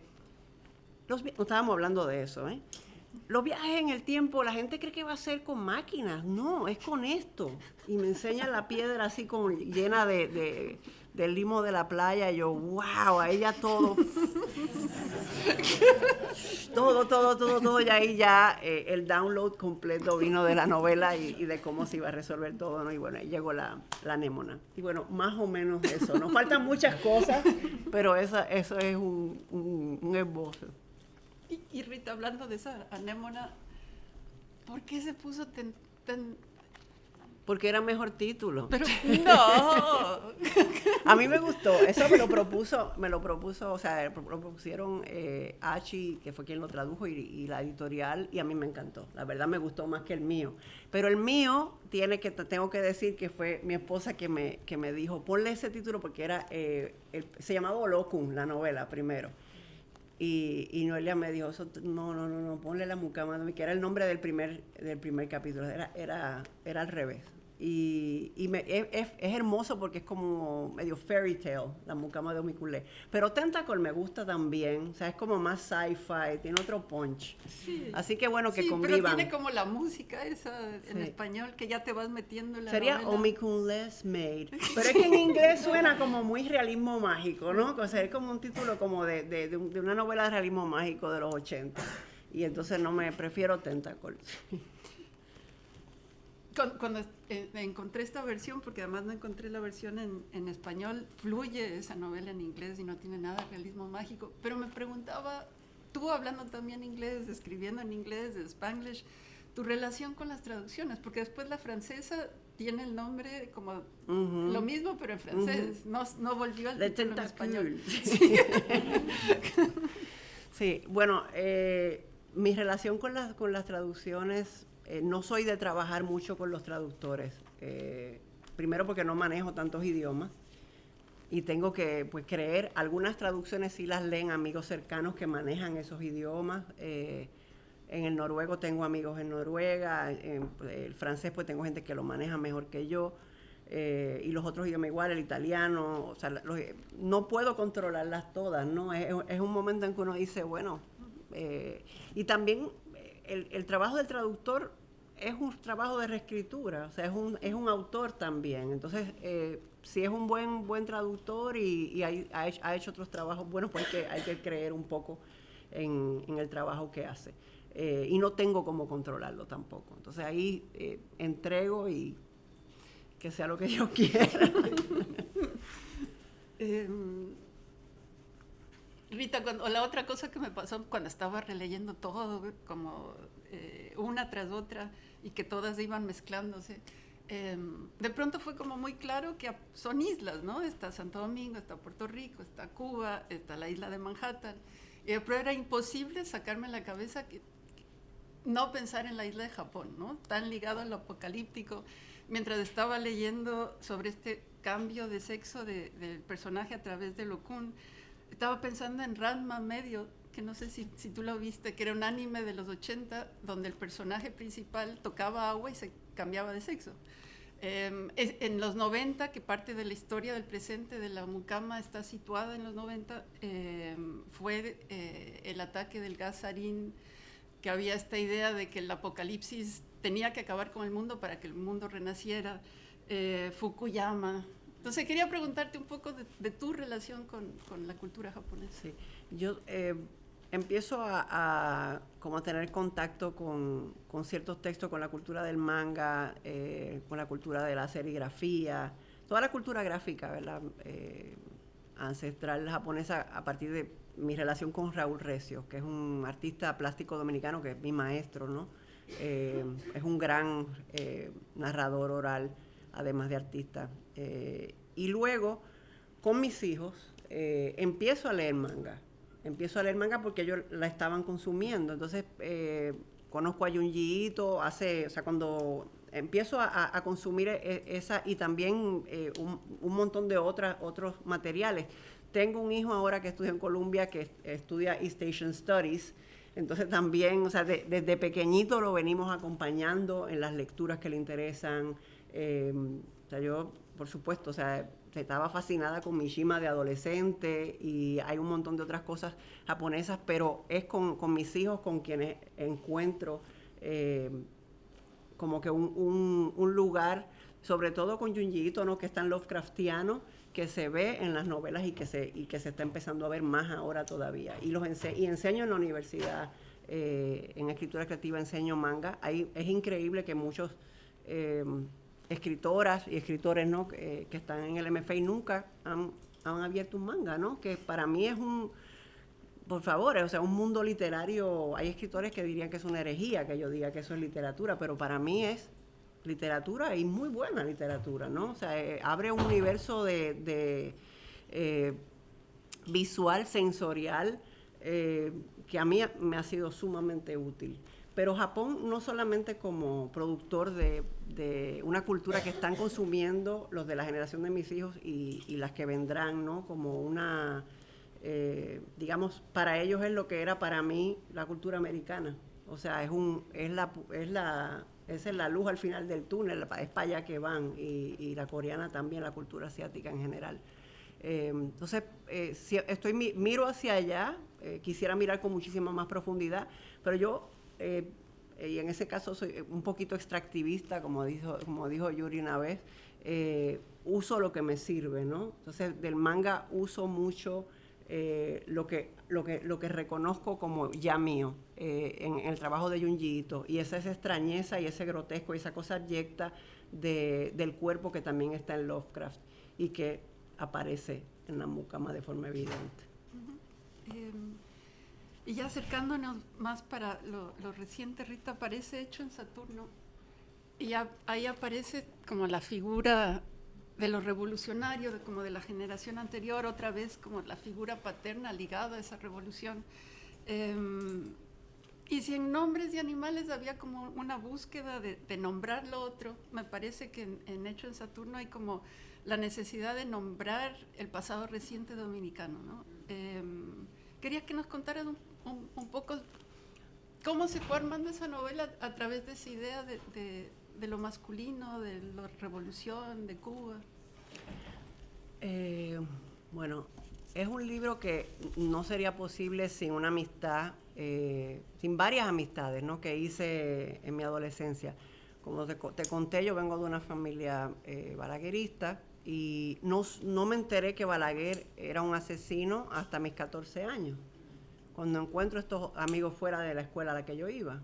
no estábamos hablando de eso, los viajes en el tiempo, la gente cree que va a ser con máquinas. No, es con esto. Y me enseña la piedra así como llena del limo de la playa. Y yo, wow, a ella todo. todo. Y ahí ya el download completo vino de la novela y de cómo se iba a resolver todo, ¿no? Y bueno, ahí llegó la anémona. Y bueno, más o menos eso. Nos faltan muchas cosas, pero eso es un esbozo. Y Rita, hablando de esa anémona, ¿por qué se puso tan... Porque era mejor título. Pero no. A mí me gustó. Eso me lo propuso, o sea, lo propusieron Achi, que fue quien lo tradujo, y la editorial, y a mí me encantó. La verdad me gustó más que el mío. Pero el mío tengo que decir que fue mi esposa que me dijo, ponle ese título porque era, se llamaba Olokun, la novela, primero. Y Noelia me dijo, no, ponle la mucama, que era el nombre del primer capítulo, era al revés. Y es hermoso porque es como medio fairy tale, la mucama de Omiculé. Pero Tentacle me gusta también, o sea, es como más sci-fi, tiene otro punch. Sí. Así que bueno, que convivan. Pero tiene como la música esa en español que ya te vas metiendo en la Sería novela. Omiculés Maid. Pero es que en inglés suena como muy realismo mágico, ¿no? O sea, es como un título como de una novela de realismo mágico de los 80. Y entonces prefiero Tentacle. Cuando encontré esta versión, porque además no encontré la versión en español, fluye esa novela en inglés y no tiene nada de realismo mágico, pero me preguntaba, tú hablando también inglés, escribiendo en inglés, de Spanglish, tu relación con las traducciones, porque después la francesa tiene el nombre como lo mismo, pero en francés, no volvió al título en español. Sí, sí, bueno, mi relación con las traducciones no soy de trabajar mucho con los traductores. Primero porque no manejo tantos idiomas y tengo que pues, creer. Algunas traducciones sí las leen amigos cercanos que manejan esos idiomas. En el noruego tengo amigos en Noruega, en el francés pues tengo gente que lo maneja mejor que yo, y los otros idiomas igual, el italiano, o sea, no puedo controlarlas todas, ¿no? Es un momento en que uno dice, bueno, y también el trabajo del traductor es un trabajo de reescritura, o sea, es un autor también, entonces si es un buen traductor y ha hecho otros trabajos buenos, pues hay que creer un poco en el trabajo que hace. Y no tengo cómo controlarlo tampoco. Entonces ahí entrego y que sea lo que yo quiera. Rita, la otra cosa que me pasó cuando estaba releyendo todo, como una tras otra, y que todas iban mezclándose, de pronto fue como muy claro que son islas, ¿no? Está Santo Domingo, está Puerto Rico, está Cuba, está la isla de Manhattan. Pero era imposible sacarme en la cabeza que no pensar en la isla de Japón, ¿no? Tan ligado al apocalíptico. Mientras estaba leyendo sobre este cambio de sexo del personaje a través de Okun, estaba pensando en Ranma medio, que no sé si tú lo viste, que era un anime de los 80, donde el personaje principal tocaba agua y se cambiaba de sexo. En los 90, que parte de la historia del presente de la mucama está situada en los 90, fue el ataque del gas sarín, que había esta idea de que el apocalipsis tenía que acabar con el mundo para que el mundo renaciera, Fukuyama. Entonces quería preguntarte un poco de tu relación con la cultura japonesa. Sí, yo empiezo como a tener contacto con ciertos textos, con la cultura del manga, con la cultura de la serigrafía, toda la cultura gráfica, ¿verdad? Ancestral japonesa, a partir de mi relación con Raúl Recio, que es un artista plástico dominicano, que es mi maestro, ¿no? Es un gran narrador oral, además de artista. Y luego, con mis hijos, empiezo a leer manga. Empiezo a leer manga porque ellos la estaban consumiendo. Entonces, conozco a Junji Ito, o sea, cuando empiezo a consumir esa y también un montón de otros materiales. Tengo un hijo ahora que estudia en Columbia, que estudia East Asian Studies, entonces también, o sea, desde pequeñito lo venimos acompañando en las lecturas que le interesan. O sea, yo, por supuesto, o sea, estaba fascinada con Mishima de adolescente y hay un montón de otras cosas japonesas, pero es con mis hijos con quienes encuentro como que un lugar, sobre todo con Junji Ito, ¿no? Que es tan Lovecraftiano, que se ve en las novelas y que se está empezando a ver más ahora todavía. Y enseño en la universidad, en escritura creativa enseño manga. Es increíble que muchos escritoras y escritores, ¿no? que están en el MFA y nunca han abierto un manga, ¿no? Que para mí es por favor, o sea, un mundo literario. Hay escritores que dirían que es una herejía que yo diga que eso es literatura, pero para mí es literatura y muy buena literatura, ¿no? O sea, abre un universo de visual, sensorial, que a mí me ha sido sumamente útil. Pero Japón no solamente como productor de una cultura que están consumiendo los de la generación de mis hijos y las que vendrán, ¿no? Como una, digamos, para ellos es lo que era para mí la cultura americana. O sea, esa es la luz al final del túnel, es para allá que van, y la coreana también, la cultura asiática en general. Entonces, si miro hacia allá, quisiera mirar con muchísima más profundidad, pero yo, y en ese caso soy un poquito extractivista, como dijo Yuri una vez, uso lo que me sirve, ¿no? Entonces, del manga uso mucho lo que reconozco como ya mío en el trabajo de Junji Ito, y esa extrañeza y ese grotesco y esa cosa abyecta del cuerpo que también está en Lovecraft y que aparece en la mucama de forma evidente. Y ya acercándonos más para lo reciente, Rita, aparece Hecho en Saturno, y ahí aparece como la figura de los revolucionarios, como de la generación anterior, otra vez como la figura paterna ligada a esa revolución. Y si en nombres de animales había como una búsqueda de nombrar lo otro, me parece que en Hecho en Saturno hay como la necesidad de nombrar el pasado reciente dominicano, ¿no? Quería que nos contaras un poco cómo se fue armando esa novela a través de esa idea de lo masculino, de la revolución, de Cuba. Bueno, es un libro que no sería posible sin una amistad, sin varias amistades, ¿no?, que hice en mi adolescencia. Como te conté, yo vengo de una familia balaguerista y no me enteré que Balaguer era un asesino hasta mis 14 años, cuando encuentro estos amigos fuera de la escuela a la que yo iba,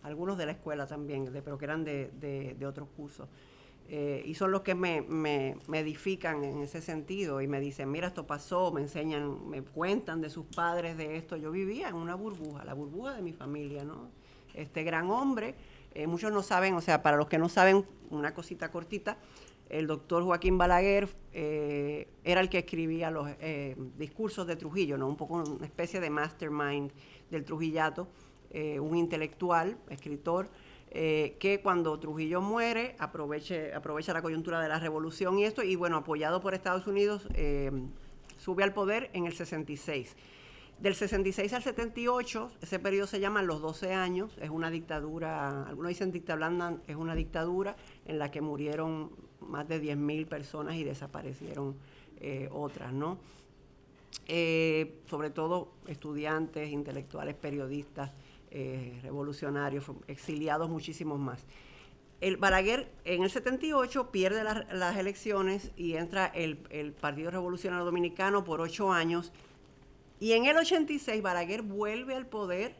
algunos de la escuela también, pero que eran de otros cursos. Y son los que me edifican en ese sentido y me dicen, mira, esto pasó, me enseñan, me cuentan de sus padres, de esto. Yo vivía en una burbuja, la burbuja de mi familia, ¿no? Este gran hombre, muchos no saben, o sea, para los que no saben, una cosita cortita, el doctor Joaquín Balaguer era el que escribía los discursos de Trujillo, ¿no? Un poco una especie de mastermind del trujillato, un intelectual, escritor, que cuando Trujillo muere aprovecha la coyuntura de la revolución y esto, y bueno, apoyado por Estados Unidos, sube al poder en el 66. Del 66 al 78, ese periodo se llama los 12 años, es una dictadura, algunos dicen dictadura blanda, es una dictadura en la que murieron más de 10.000 personas y desaparecieron otras, ¿no? Sobre todo estudiantes, intelectuales, periodistas, revolucionarios, exiliados, muchísimos más. El Balaguer en el 78 pierde las elecciones y entra el Partido Revolucionario Dominicano por 8 años. Y en el 86 Balaguer vuelve al poder,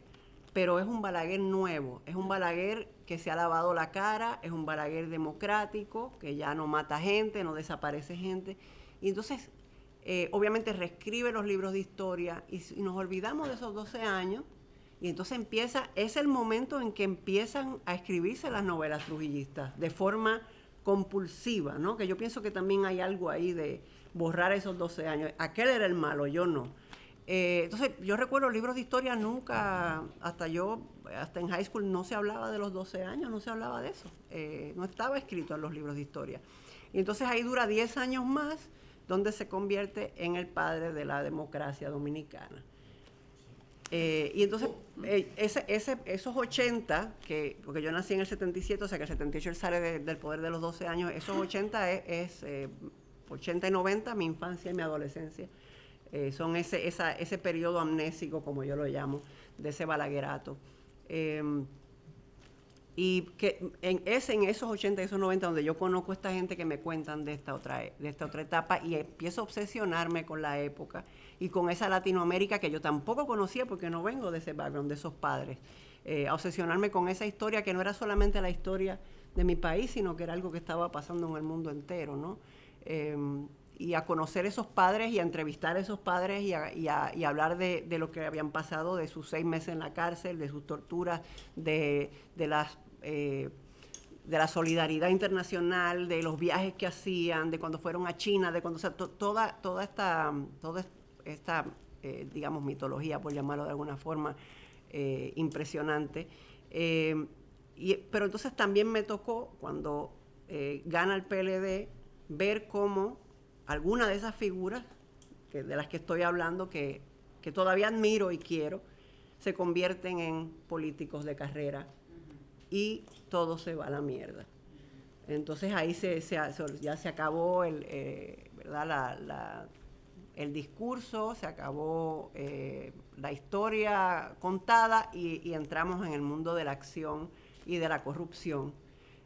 pero es un Balaguer nuevo, es un Balaguer que se ha lavado la cara, es un Balaguer democrático, que ya no mata gente, no desaparece gente. Y entonces, obviamente reescribe los libros de historia y nos olvidamos de esos 12 años. Y entonces es el momento en que empiezan a escribirse las novelas trujillistas de forma compulsiva, ¿no? Que yo pienso que también hay algo ahí de borrar esos 12 años. Aquel era el malo, yo no. Entonces, yo recuerdo libros de historia nunca, hasta en high school no se hablaba de los 12 años, no se hablaba de eso. No estaba escrito en los libros de historia. Y entonces ahí dura 10 años más, donde se convierte en el padre de la democracia dominicana. Y entonces, esos 80, porque yo nací en el 77, o sea que el 78 él sale del poder de los 12 años, esos 80 es 80 y 90, mi infancia y mi adolescencia. Son ese periodo amnésico, como yo lo llamo, de ese balaguerato. Y que en esos 80 y esos 90 donde yo conozco a esta gente que me cuentan de esta otra etapa y empiezo a obsesionarme con la época y con esa Latinoamérica que yo tampoco conocía porque no vengo de ese background, de esos padres. A obsesionarme con esa historia que no era solamente la historia de mi país, sino que era algo que estaba pasando en el mundo entero, ¿no? Y a conocer esos padres y a entrevistar a esos padres y a hablar de lo que habían pasado, de sus 6 meses en la cárcel, de sus torturas, de la solidaridad internacional, de los viajes que hacían, de cuando fueron a China, de cuando, o sea, toda esta digamos, mitología, por llamarlo de alguna forma, impresionante. Pero entonces también me tocó, cuando gana el PLD, ver cómo algunas de esas figuras de las que estoy hablando, que todavía admiro y quiero, se convierten en políticos de carrera y todo se va a la mierda. Entonces ahí ya se acabó ¿verdad? El discurso, se acabó la historia contada y entramos en el mundo de la acción y de la corrupción.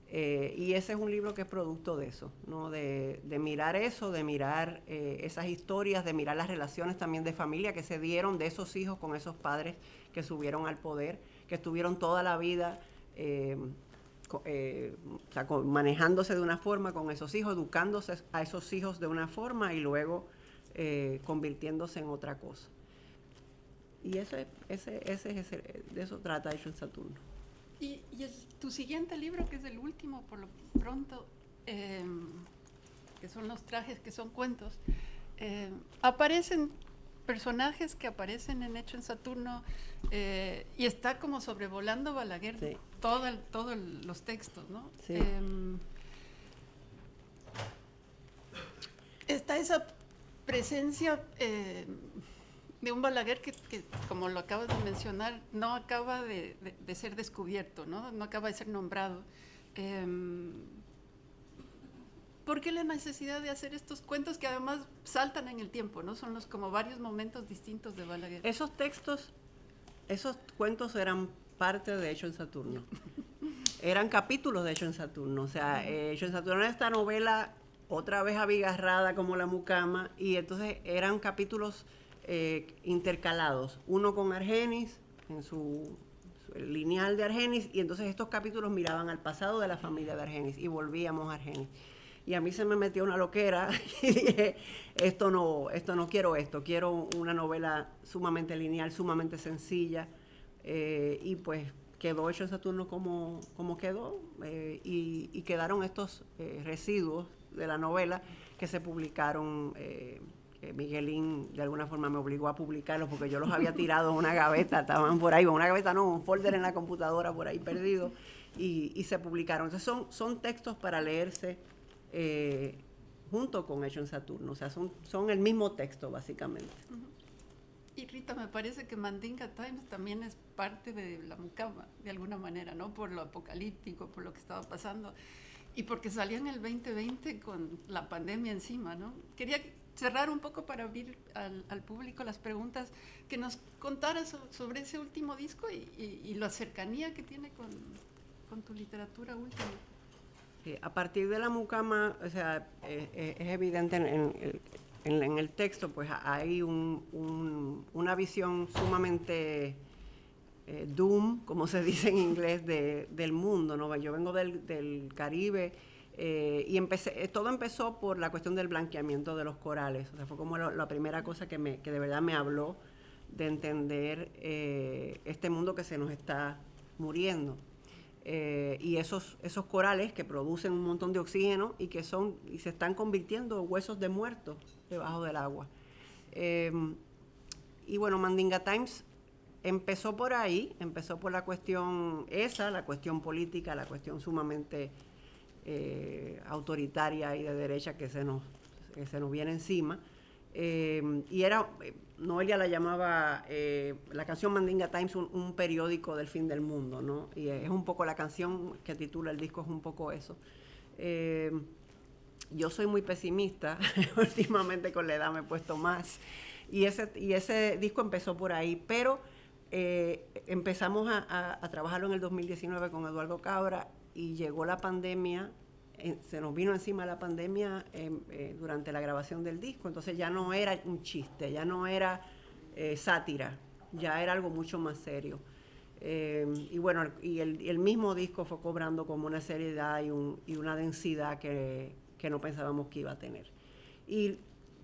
Y ese es un libro que es producto de eso, ¿no? De mirar eso, de mirar esas historias, de mirar las relaciones también de familia que se dieron de esos hijos con esos padres que subieron al poder, que estuvieron toda la vida manejándose de una forma con esos hijos, educándose a esos hijos de una forma y luego convirtiéndose en otra cosa. Y de eso trata Hecho en Saturno. Y tu siguiente libro, que es el último por lo pronto, que son los trajes, que son cuentos, aparecen personajes que aparecen en Hecho en Saturno, y está como sobrevolando Balaguer, sí, todos los textos, ¿no? Sí. Está esa presencia de un Balaguer que, como lo acabas de mencionar, no acaba de ser descubierto, ¿no? No acaba de ser nombrado. ¿Por qué la necesidad de hacer estos cuentos que además saltan en el tiempo, ¿no? Son como varios momentos distintos de Balaguer. Esos textos, esos cuentos eran parte de Hecho en Saturno. Eran capítulos de Hecho en Saturno. O sea, Hecho en Saturno era esta novela otra vez abigarrada como La Mucama, y entonces eran capítulos intercalados, uno con Argenis, en su lineal de Argenis, y entonces estos capítulos miraban al pasado de la familia de Argenis y volvíamos a Argenis. Y a mí se me metió una loquera y dije, esto no quiero una novela sumamente lineal, sumamente sencilla, y pues quedó Hecho en Saturno como quedó, y quedaron estos residuos de la novela que se publicaron. Miguelín de alguna forma me obligó a publicarlos porque yo los había tirado en una gaveta, estaban por ahí, una gaveta no, un folder en la computadora por ahí perdido, y se publicaron. Entonces son textos para leerse junto con Hecho en Saturno, o sea, son el mismo texto básicamente. Y Rita, me parece que Mandinga Times también es parte de La Mucama, de alguna manera, ¿no? Por lo apocalíptico, por lo que estaba pasando, y porque salía en el 2020 con la pandemia encima, ¿no? Quería cerrar un poco para abrir al público las preguntas, que nos contaras sobre ese último disco y la cercanía que tiene con tu literatura última. Sí, a partir de La Mucama, o sea, es evidente en el texto, pues hay una visión sumamente doom, como se dice en inglés, del mundo, ¿no? Yo vengo del Caribe, y todo empezó por la cuestión del blanqueamiento de los corales. O sea, fue como la primera cosa que de verdad me habló de entender este mundo que se nos está muriendo. Y esos corales que producen un montón de oxígeno y se están convirtiendo en huesos de muertos debajo del agua. Y bueno, Mandinga Times empezó por ahí, empezó por la cuestión política, la cuestión sumamente autoritaria y de derecha que se nos viene encima. Y Noelia la llamaba, la canción Mandinga Times, un periódico del fin del mundo, ¿no? Y es un poco la canción que titula el disco, es un poco eso. Yo soy muy pesimista, últimamente con la edad me he puesto más, y ese disco empezó por ahí, pero empezamos a trabajarlo en el 2019 con Eduardo Cabra, y llegó la pandemia. Se nos vino encima la pandemia durante la grabación del disco, entonces ya no era un chiste, ya no era sátira, ya era algo mucho más serio. Y bueno, el mismo disco fue cobrando como una seriedad y una densidad que no pensábamos que iba a tener. Y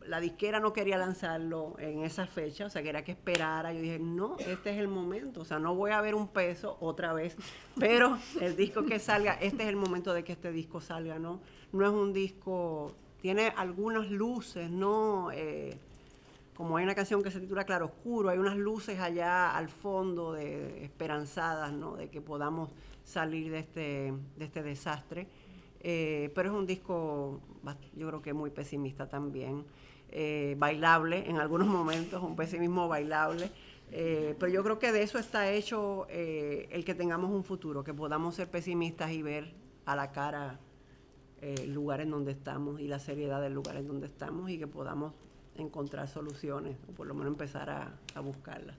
la disquera no quería lanzarlo en esa fecha, o sea, quería que esperara. Yo dije, no, este es el momento, o sea, no voy a ver un peso otra vez, pero el disco que salga, este es el momento de que este disco salga, ¿no? No es un disco, tiene algunas luces, ¿no? Como hay una canción que se titula Claro Oscuro, hay unas luces allá al fondo esperanzadas, ¿no? De que podamos salir de este desastre. Pero es un disco, yo creo que muy pesimista también. Bailable en algunos momentos, un pesimismo bailable, pero yo creo que de eso está hecho el que tengamos un futuro, que podamos ser pesimistas y ver a la cara el lugar en donde estamos y la seriedad del lugar en donde estamos, y que podamos encontrar soluciones, o por lo menos empezar a buscarlas.